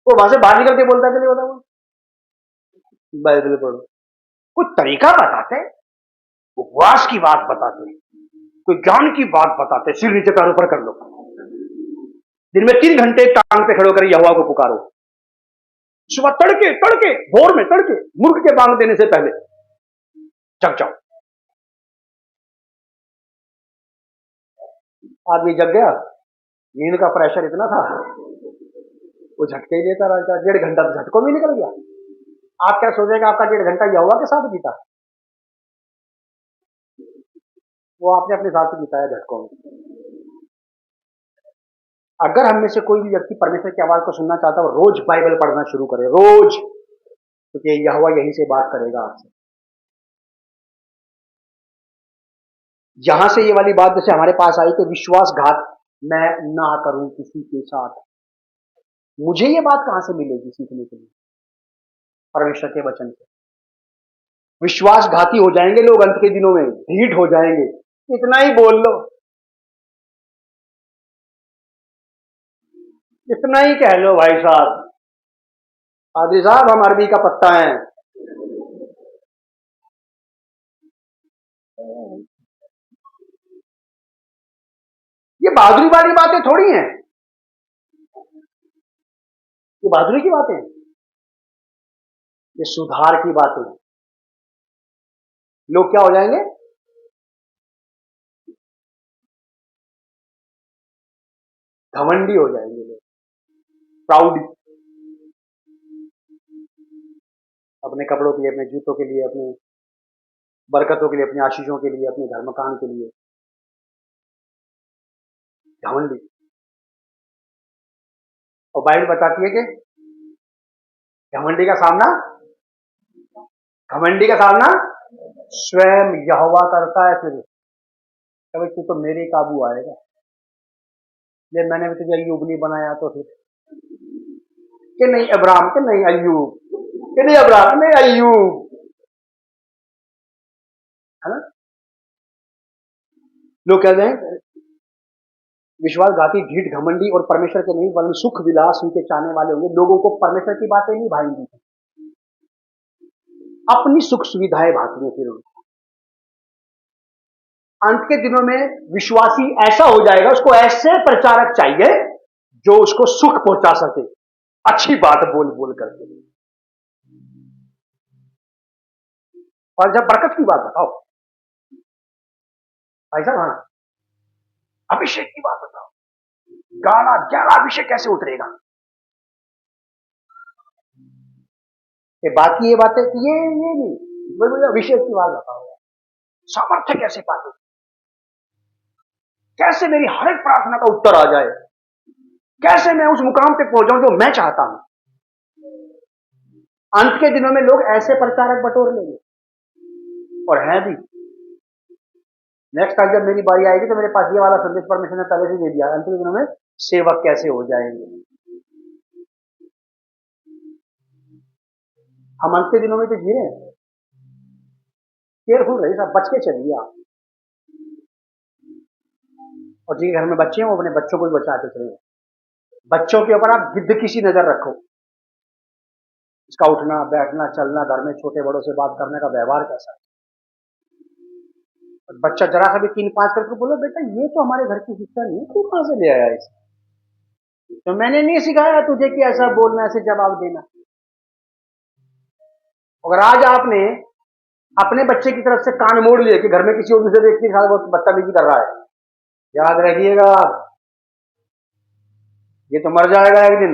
वो वहां से बाहर निकल के बोलता कि नहीं बोला, वो बाइबल पढ़ो। कुछ तरीका बताते, उपवास की बात बताते, कोई ज्ञान की बात बताते, सिर नीचे पैर ऊपर कर लो, दिन में 3 घंटे टांग पे खड़े होकर यहोवा को पुकारो, सुबह तड़के तड़के भोर में तड़के मुर्ग के बांग देने से पहले जग जाओ। आदमी जग गया, नींद का प्रेशर इतना था वो झटके ही लेता रहता। 1.5 घंटा तो झटकों में निकल गया। आप क्या सोचेगा आपका 1.5 घंटा यहोवा के साथ बीता? वो आपने अपने साथ बिताया झटकों में। अगर हम में से कोई भी व्यक्ति परमेश्वर की आवाज को सुनना चाहता है, रोज बाइबल पढ़ना शुरू करे, रोज, क्योंकि यहोवा यहीं से बात करेगा आपसे। यहां से ये वाली बात जैसे हमारे पास आई कि विश्वासघात मैं ना करूं किसी के साथ, मुझे ये बात कहां से मिलेगी सीखने के लिए? परमेश्वर के वचन से। विश्वासघाती हो जाएंगे लोग अंत के दिनों में, ढीठ हो जाएंगे। इतना ही बोल लो, इतना ही कह लो भाई साहब, आदि साहब हम अरबी का पत्ता हैं। ये बहादुरी वाली बातें थोड़ी हैं, ये बहादुरी की बातें हैं, ये सुधार की बातें हैं। लोग क्या हो जाएंगे? घमंडी हो जाएंगे लोग, प्राउड, अपने कपड़ों के लिए, अपने जूतों के लिए, अपने बरकतों के लिए, अपनी आशीषों के लिए, अपने धर्मकान के लिए घमंडी। और बाइबल बताती है कि घमंडी का सामना, घमंडी का सामना स्वयं यहोवा करता है। फिर कभी तू तो मेरे काबू आएगा, ये मैंने भी तुझे अय्यूब नहीं बनाया तो फिर कि नहीं अब्राहम, कि नहीं अय्यूब, कि नहीं अब्राहम, नहीं अय्यूब, है ना? लोग कहते हैं विश्वासघाती, ढीठ, घमंडी और परमेश्वर के नहीं वरन सुख विलास उनके चाहने वाले होंगे। लोगों को परमेश्वर की बातें नहीं भाएंगी, अपनी सुख सुविधाएं भाती है। फिर उनको अंत के दिनों में विश्वासी ऐसा हो जाएगा, उसको ऐसे प्रचारक चाहिए जो उसको सुख पहुंचा सके, अच्छी बात बोल बोल करके। और जब बरकत की बात बताओ भाई साहब, हाँ अभिषेक की बात बताओ, गाना ग्यारह अभिषेक कैसे उतरेगा? ये बाकी ये बातें ये नहीं, अभिषेक की बात बताओ, सामर्थ्य कैसे पाते, कैसे मेरी हर एक प्रार्थना का उत्तर आ जाए, कैसे मैं उस मुकाम पे पहुंच जाऊं जो मैं चाहता हूं। अंत के दिनों में लोग ऐसे प्रचारक बटोर लेंगे, और है भी। नेक्स्ट टाइम जब मेरी बारी आएगी तो मेरे पास ये वाला संदेश परमेश्वर ने पहले से दे दिया, अंत के दिनों में सेवक कैसे हो जाएंगे। हम अंत के दिनों में तो जी रहे हैं, केयरफुल रहिए साहब, बच के चलिए आप। और जिनके घर में बच्चे हैं वो अपने बच्चों को भी बचा के चलिए। बच्चों के ऊपर आप गिद्ध की सी नजर रखो, इसका उठना बैठना चलना, घर में छोटे बड़ों से बात करने का व्यवहार कैसा है। बच्चा जरा सा भी 3-5 करके बोलो, बेटा ये तो हमारे घर की शिक्षा नहीं, तू कहां से ले आया इसे? तो मैंने नहीं सिखाया तुझे कि ऐसा बोलना, ऐसे जवाब देना। अगर आज आपने अपने बच्चे की तरफ से कान मोड़ लिए कि घर में किसी और दूसरे व्यक्ति के साथ वो बदतमीजी कर रहा है, याद रखिएगा ये तो मर जाएगा एक दिन,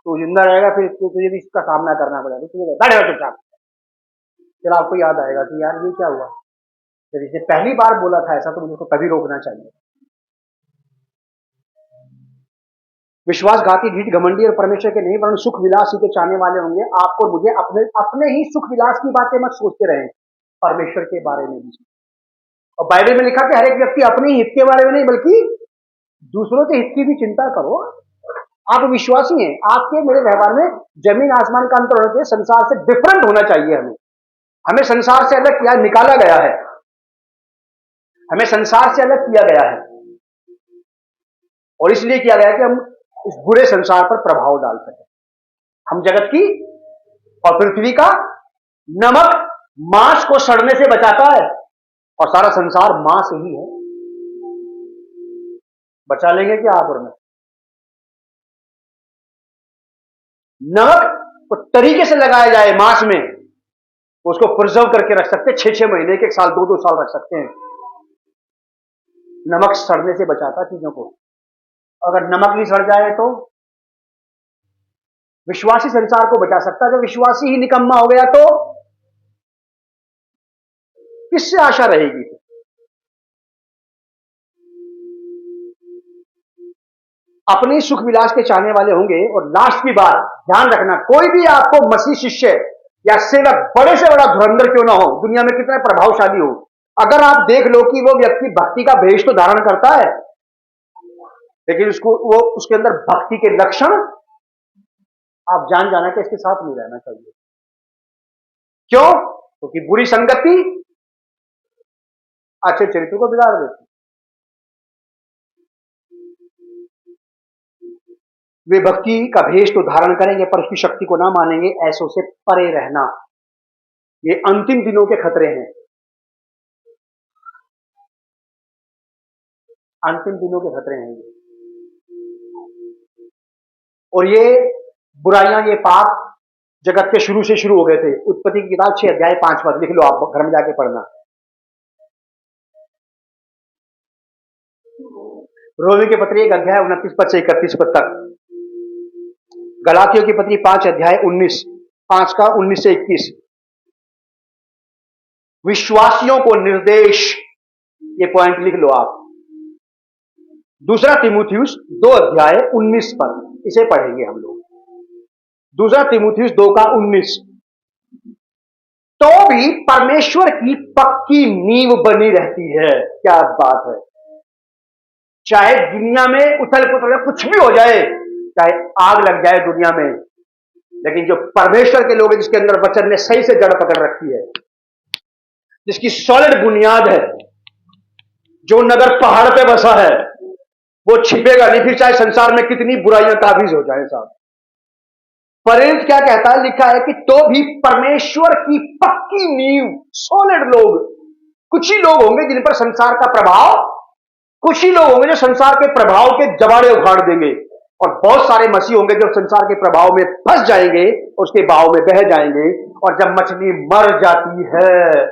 तू जिंदा रहेगा फिर तुझे भी इसका सामना करना पड़ेगा। चुपचाप। फिर आपको याद आएगा कि यार ये क्या हुआ, जब इसे पहली बार बोला था ऐसा तो मुझे उसको कभी रोकना चाहिए। विश्वासघाती, ढीठ, घमंडी और परमेश्वर के नहीं वरन सुख विलास के चाहने वाले होंगे। आपको मुझे अपने अपने ही सुख विलास की बातें मत सोचते रहें, परमेश्वर के बारे में भी। और बाइबल में लिखा कि हर एक व्यक्ति अपने हित के बारे में नहीं बल्कि दूसरों के हित की भी चिंता करो। आप विश्वासी हैं, आपके मेरे व्यवहार में जमीन आसमान का अंतर होना चाहिए, संसार से डिफरेंट होना चाहिए। हमें संसार से अलग किया, निकाला गया है, हमें संसार से अलग किया गया है, और इसलिए किया गया है कि हम इस बुरे संसार पर प्रभाव डाल सके। हम जगत की और पृथ्वी का नमक मांस को सड़ने से बचाता है, और सारा संसार मांस ही है। बचा लेंगे क्या आप और मैं? नमक को तरीके से लगाया जाए मांस में, उसको प्रिजर्व करके रख सकते हैं, 6-6 महीने, 1-1 साल, 2-2 साल रख सकते हैं। नमक सड़ने से बचाता चीजों को। अगर नमक नहीं सड़ जाए तो विश्वासी संसार को बचा सकता है। जब विश्वासी ही निकम्मा हो गया तो किससे आशा रहेगी? अपनी सुख विलास के चाहने वाले होंगे। और लास्ट की बात ध्यान रखना, कोई भी आपको मसीह शिष्य या सेवक बड़े से बड़ा धुरंधर क्यों ना हो, दुनिया में कितना प्रभावशाली हो, अगर आप देख लो कि वो व्यक्ति भक्ति का भेष तो धारण करता है, लेकिन उसके अंदर भक्ति के लक्षण, आप जान जाना कि इसके साथ नहीं रहना चाहिए। क्यों? क्योंकि बुरी संगति अच्छे चरित्र को बिगाड़ देती। वे भक्ति का भेष तो धारण करेंगे पर उसकी शक्ति को ना मानेंगे, ऐसों से परे रहना। ये अंतिम दिनों के खतरे हैं, अंतिम दिनों के खतरे हैं ये। और ये बुराइयां, ये पाप जगत के शुरू से शुरू हो गए थे। उत्पत्ति की किताब 6 अध्याय 5 पद, लिख लो, आप घर में जाके पढ़ना। रोमी की पत्री 1 अध्याय 29 पद से 31 पद तक, गलातियों की पत्री 5 अध्याय 5 का 19 से 21। विश्वासियों को निर्देश, ये पॉइंट लिख लो आप। दूसरा तीमुथियुस 2 अध्याय 19 पद, इसे पढ़ेंगे हम लोग। दूसरा तीमुथियुस 2 का 19। तो भी परमेश्वर की पक्की नींव बनी रहती है। क्या बात है! चाहे दुनिया में उथल पुथल कुछ भी हो जाए, चाहे आग लग जाए दुनिया में, लेकिन जो परमेश्वर के लोग हैं, जिसके अंदर वचन ने सही से जड़ पकड़ रखी है, जिसकी सॉलिड बुनियाद है, जो नगर पहाड़ पे बसा है वो छिपेगा नहीं, फिर चाहे संसार में कितनी बुराइयां काबिज हो जाए साहब। परिंथ क्या कहता है, लिखा है कि तो भी परमेश्वर की पक्की नींव, सॉलिड लोग, कुछ ही लोग होंगे जिन पर संसार का प्रभाव, कुछ ही लोग होंगे जो संसार के प्रभाव के जबाड़े उखाड़ देंगे, और बहुत सारे मसीह होंगे जो संसार के प्रभाव में फंस जाएंगे, उसके बहाव में बह जाएंगे। और जब मछली मर जाती है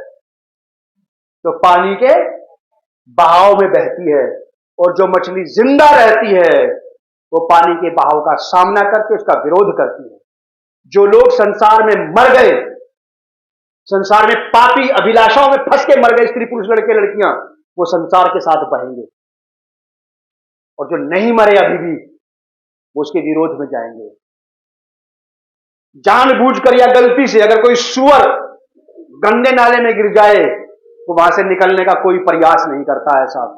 तो पानी के बहाव में बहती है, और जो मछली जिंदा रहती है वो पानी के बहाव का सामना करके उसका विरोध करती है। जो लोग संसार में मर गए, संसार में पापी अभिलाषाओं में फंस के मर गए, स्त्री पुरुष लड़के लड़कियां, वो संसार के साथ बहेंगे, और जो नहीं मरे अभी भी वो उसके विरोध में जाएंगे। जानबूझकर या गलती से अगर कोई सुअर गंदे नाले में गिर जाए तो वहां से निकलने का कोई प्रयास नहीं करता है साहब।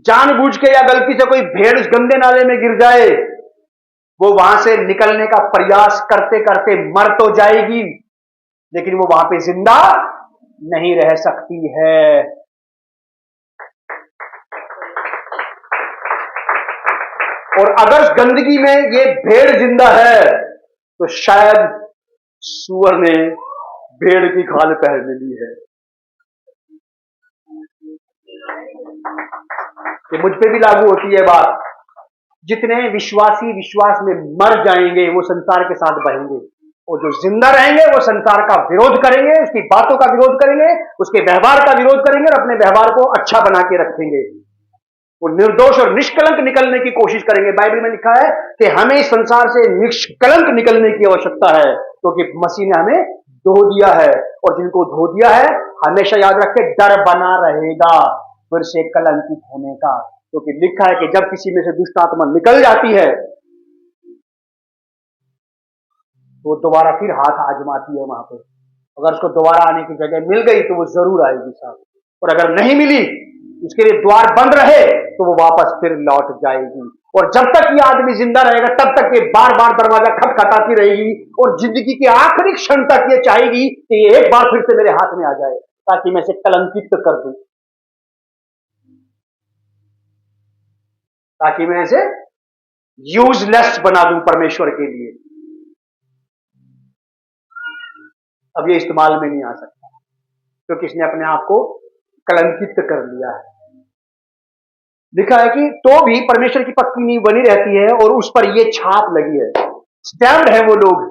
जानबूझ के या गलती से कोई भेड़ गंदे नाले में गिर जाए, वो वहां से निकलने का प्रयास करते करते मर तो जाएगी, लेकिन वो वहां पे जिंदा नहीं रह सकती है। और अगर गंदगी में ये भेड़ जिंदा है तो शायद सूअर ने भेड़ की खाल पहन ली है। ये मुझ पे भी लागू होती है बात। जितने विश्वासी विश्वास में मर जाएंगे वो संसार के साथ बहेंगे, और जो जिंदा रहेंगे वो संसार का विरोध करेंगे, उसकी बातों का विरोध करेंगे, उसके व्यवहार का विरोध करेंगे, और अपने व्यवहार को अच्छा बना के रखेंगे। वो निर्दोष और निष्कलंक निकलने की कोशिश करेंगे। बाइबल में लिखा है कि हमें इस संसार से निष्कलंक निकलने की आवश्यकता है, क्योंकि मसीह ने हमें धो दिया है, और जिनको धो दिया है हमेशा याद रखे डर बना रहेगा फिर से कलंकित होने का। क्योंकि लिखा है कि जब किसी में से दुष्ट आत्मा निकल जाती है तो वो दोबारा फिर हाथ आजमाती है वहां पर। अगर उसको दोबारा आने की जगह मिल गई तो वो जरूर आएगी साहब, और अगर नहीं मिली, उसके लिए द्वार बंद रहे, तो वो वापस फिर लौट जाएगी। और जब तक ये आदमी जिंदा रहेगा तब तक ये बार बार दरवाजा खटखटाती रहेगी, और जिंदगी के आखिरी क्षण तक ये चाहेगी कि ये एक बार फिर से मेरे हाथ में आ जाए, ताकि मैं इसे कलंकित कर दूं, ताकि मैं इसे यूजलेस बना दूं परमेश्वर के लिए। अब ये इस्तेमाल में नहीं आ सकता, क्योंकि इसने अपने आप को कलंकित कर लिया है। लिखा है कि तो भी परमेश्वर की पक्की नींव बनी रहती है, और उस पर ये छाप लगी है, स्टैम्प है वो लोग।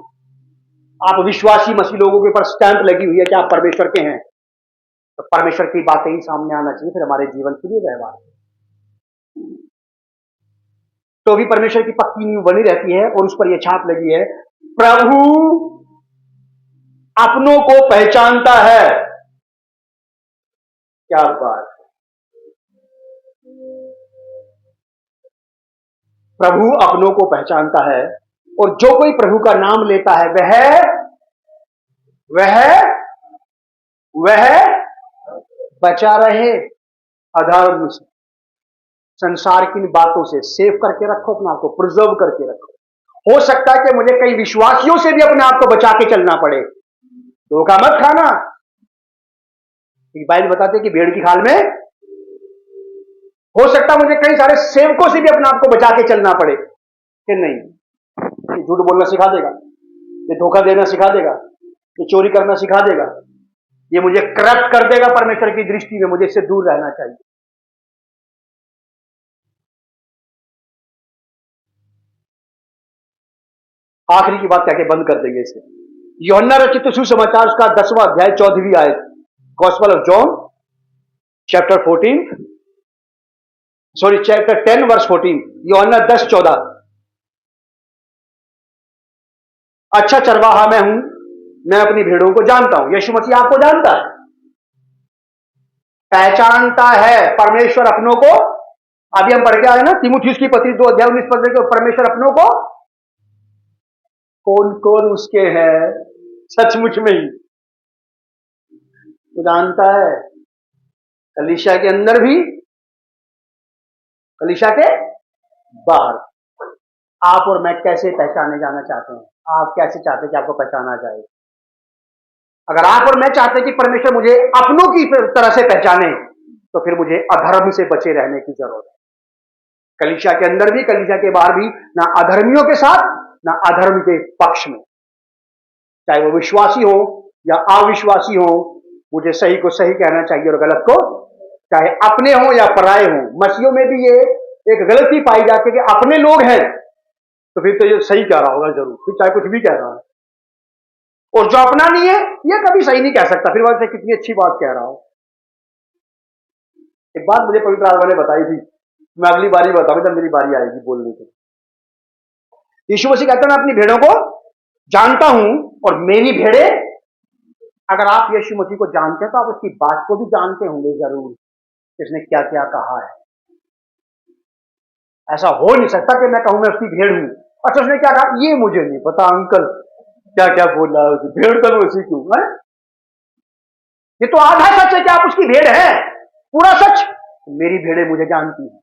आप विश्वासी मसीह लोगों के ऊपर स्टैंप लगी हुई है कि आप परमेश्वर के हैं, तो परमेश्वर की बातें ही सामने आना चाहिए फिर हमारे जीवन के लिए व्यवहार। तो भी परमेश्वर की पक्की नींव बनी रहती है, और उस पर यह छाप लगी है, प्रभु अपनों को पहचानता है। क्या बात! प्रभु अपनों को पहचानता है, और जो कोई प्रभु का नाम लेता है वह बचा रहे अधर्म से। संसार की बातों से सेव करके रखो, अपने आप को प्रिजर्व करके रखो। हो सकता है कि मुझे कई विश्वासियों से भी अपने आप को बचा के चलना पड़े। धोखा मत खाना। बाइबल बताते कि भेड़ की खाल में हो सकता है मुझे कई सारे सेवकों से भी अपने आप को बचा के चलना पड़े कि नहीं, ये झूठ बोलना सिखा देगा, ये धोखा देना सिखा देगा, ये चोरी करना सिखा देगा, ये मुझे करप्ट कर देगा परमेश्वर की दृष्टि में, मुझे इससे दूर रहना चाहिए। आखिरी की बात कहकर बंद कर देंगे इसे। यूहन्ना रचित सुसमाचार उसका 10वां अध्याय 14वीं आयत, Gospel of John chapter 14, sorry chapter 10 verse 14, यूहन्ना 10:14। अच्छा चरवाहा मैं हूं, मैं अपनी भेड़ों को जानता हूं। यीशु मसीह आपको जानता है, पहचानता है परमेश्वर अपनों को। अभी हम पढ़ के आए ना तीमुथियुस की पत्री 2:19 के परमेश्वर अपनों को कौन कौन उसके हैं सचमुच में ही तो जानता है। कलीसिया के अंदर भी, कलीसिया के बाहर। आप और मैं कैसे पहचाने जाना चाहते हैं? आप कैसे चाहते हैं कि आपको पहचाना जाए? अगर आप और मैं चाहते हैं कि परमेश्वर मुझे अपनों की तरह से पहचाने, तो फिर मुझे अधर्म से बचे रहने की जरूरत है। कलीसिया के अंदर भी, कलीसिया के बाहर भी, ना अधर्मियों के साथ, ना अधर्म के पक्ष में, चाहे वो विश्वासी हो या अविश्वासी हो, मुझे सही को सही कहना चाहिए और गलत को, चाहे अपने हो या पराये हो। मसीहों में भी ये एक गलती पाई जाती है कि अपने लोग हैं तो फिर तो ये सही कह रहा होगा जरूर, फिर चाहे कुछ भी कह रहा है, और जो अपना नहीं है ये कभी सही नहीं कह सकता, फिर वहां से कितनी अच्छी बात कह रहा हो। एक बात मुझे पवित्र आत्मा ने बताई थी, मैं अगली बारी बताऊंगा जब मेरी बारी आएगी बोलने की। यीशु मसीह कहते हैं मैं अपनी भेड़ों को जानता हूं और मेरी भेड़े, अगर आप यीशु मसीह को जानते हैं तो आप उसकी बात को भी जानते होंगे जरूर, इसने क्या क्या कहा है। ऐसा हो नहीं सकता कि मैं कहूं मैं उसकी भेड़ हूं, अच्छा उसने क्या कहा ये मुझे नहीं पता अंकल, क्या क्या बोल रहा है उसे, भेड़ तो मैं उसी क्यों है। ये तो आधा सच है कि आप उसकी भेड़ है, पूरा सच मेरी भेड़े मुझे जानती हैं।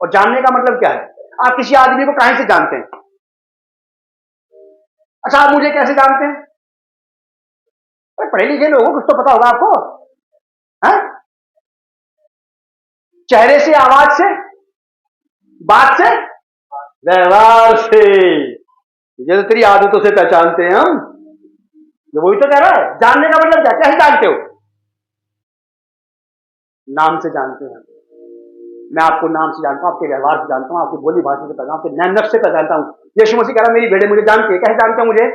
और जानने का मतलब क्या है, आप किसी आदमी को कहां से जानते हैं? अच्छा आप मुझे कैसे जानते हैं? पढ़े लिखे लोगों कुछ तो पता होगा आपको, है? चेहरे से, आवाज से, बात से, व्यवहार से, ये तो तेरी आदतों से पहचानते हैं हम। ये वही तो कह रहा है, जानने का मतलब क्या, कैसे जानते हो? नाम से जानते हैं। मैं आपको नाम से जानता हूं, आपके व्यवहार से जानता हूं, आपकी बोली भाषा से पहचानता हूं, आपके नैन नक्श से पहचानता हूं। यीशु मसीह कह रहा मेरी भेड़ें मुझे जानती है। कैसे जानते हो मुझे?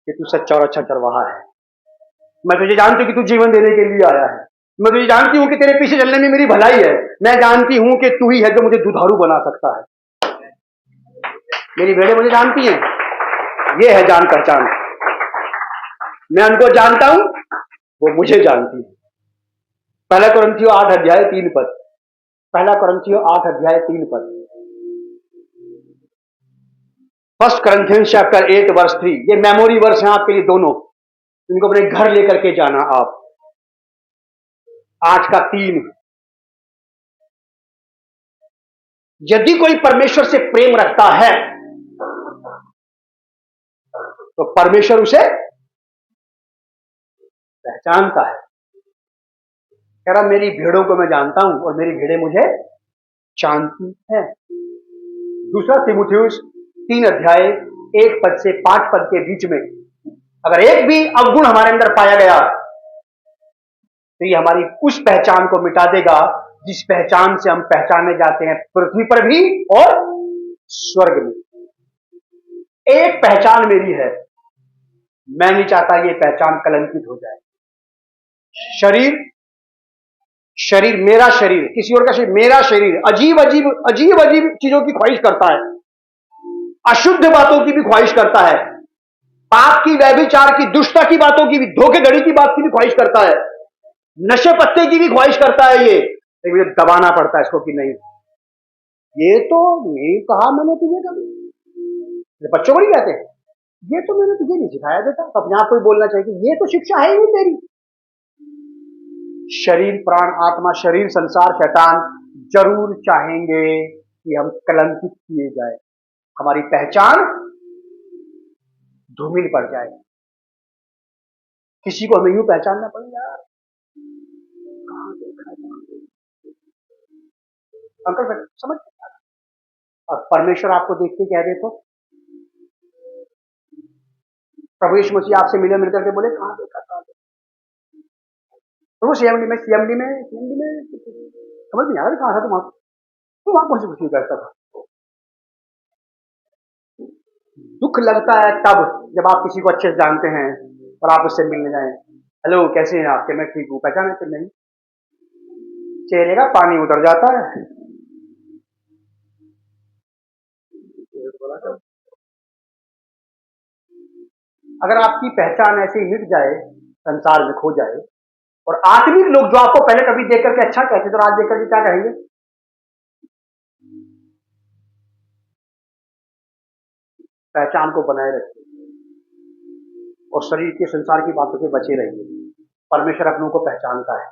कि तू सच्चा और अच्छा चरवाहा है। मैं तुझे जानती हूं कि तू जीवन देने के लिए आया है। मैं तुझे जानती हूं कि तेरे पीछे चलने में मेरी भलाई है। मैं जानती हूं कि तू ही है जो मुझे दुधारू बना सकता है। मेरी भेड़ें मुझे जानती हैं, ये है जान पहचान। मैं उनको जानता हूं, वो मुझे जानती है। पहला कुरिन्थियों 8 अध्याय 3 पद, पहला कुरिन्थियों 8 अध्याय 3 पद, फर्स्ट Corinthians चैप्टर 8 वर्स 3। ये मेमोरी वर्स हैं आपके लिए दोनों, इनको अपने घर लेकर के जाना आप। 8 का 3, यदि कोई परमेश्वर से प्रेम रखता है तो परमेश्वर उसे पहचानता है। कह रहा मेरी भेड़ों को मैं जानता हूं और मेरी भेड़ें मुझे जानती हैं। दूसरा तीमुथियुस 3 अध्याय 1 पद से 5 पद के बीच में, अगर एक भी अवगुण हमारे अंदर पाया गया तो ये हमारी उस पहचान को मिटा देगा जिस पहचान से हम पहचाने जाते हैं पृथ्वी पर भी और स्वर्ग में। एक पहचान मेरी है, मैं नहीं चाहता ये पहचान कलंकित हो जाए। शरीर, शरीर मेरा शरीर, किसी और का शरीर, मेरा शरीर अजीब अजीब अजीब अजीब चीजों की ख्वाहिश करता है, अशुद्ध बातों की भी ख्वाहिश करता है, पाप की, व्यभिचार की, दुष्टता की बातों की भी, धोखेधड़ी की बात की भी ख्वाहिश करता है, नशे पत्ते की भी ख्वाहिश करता है। ये लेकिन मुझे दबाना पड़ता है इसको कि नहीं, ये तो नहीं कहा मैंने तुझे कभी। बच्चों को नहीं कहते ये तो मैंने तुझे नहीं सिखाया बेटा, तो अपने आप को बोलना चाहिए कि ये तो शिक्षा है ही नहीं तेरी। शरीर, प्राण, आत्मा, शरीर, संसार, शैतान जरूर चाहेंगे कि हम कलंकित किए जाए, हमारी पहचान धूमिल पड़ जाए। किसी को हमें यूं पहचानना पड़े यार, कहां देखा अंकल, समझ। अब परमेश्वर आपको देख के कह दे तो प्रभु यीशु मसीह आपसे मिले, मिलकर के बोले कहां देखा, तो वो सीएमडी में समझ नहीं आ रहा कहां था तुम वहां कौन सी कुछ नहीं करता था। दुख लगता है तब जब आप किसी को अच्छे से जानते हैं और आप उससे मिलने जाएं, हेलो कैसे हैं आपके, मैं ठीक हूं, पहचाने फिर नहीं, चेहरे का पानी उतर जाता है। अगर आपकी पहचान ऐसे ही मिट जाए, संसार में खो जाए, और आत्मिक लोग जो आपको पहले कभी देख करके अच्छा कहते तो आज देख करके क्या कहेंगे? पहचान को बनाए रखिए और शरीर के संसार की बातों से बचे रहिए। परमेश्वर अपनों को पहचानता है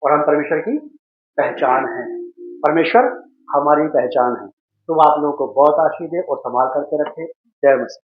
और हम परमेश्वर की पहचान है, परमेश्वर हमारी पहचान है। तो आप लोगों को बहुत आशीष दे और संभाल करके रखे। जय मसीह।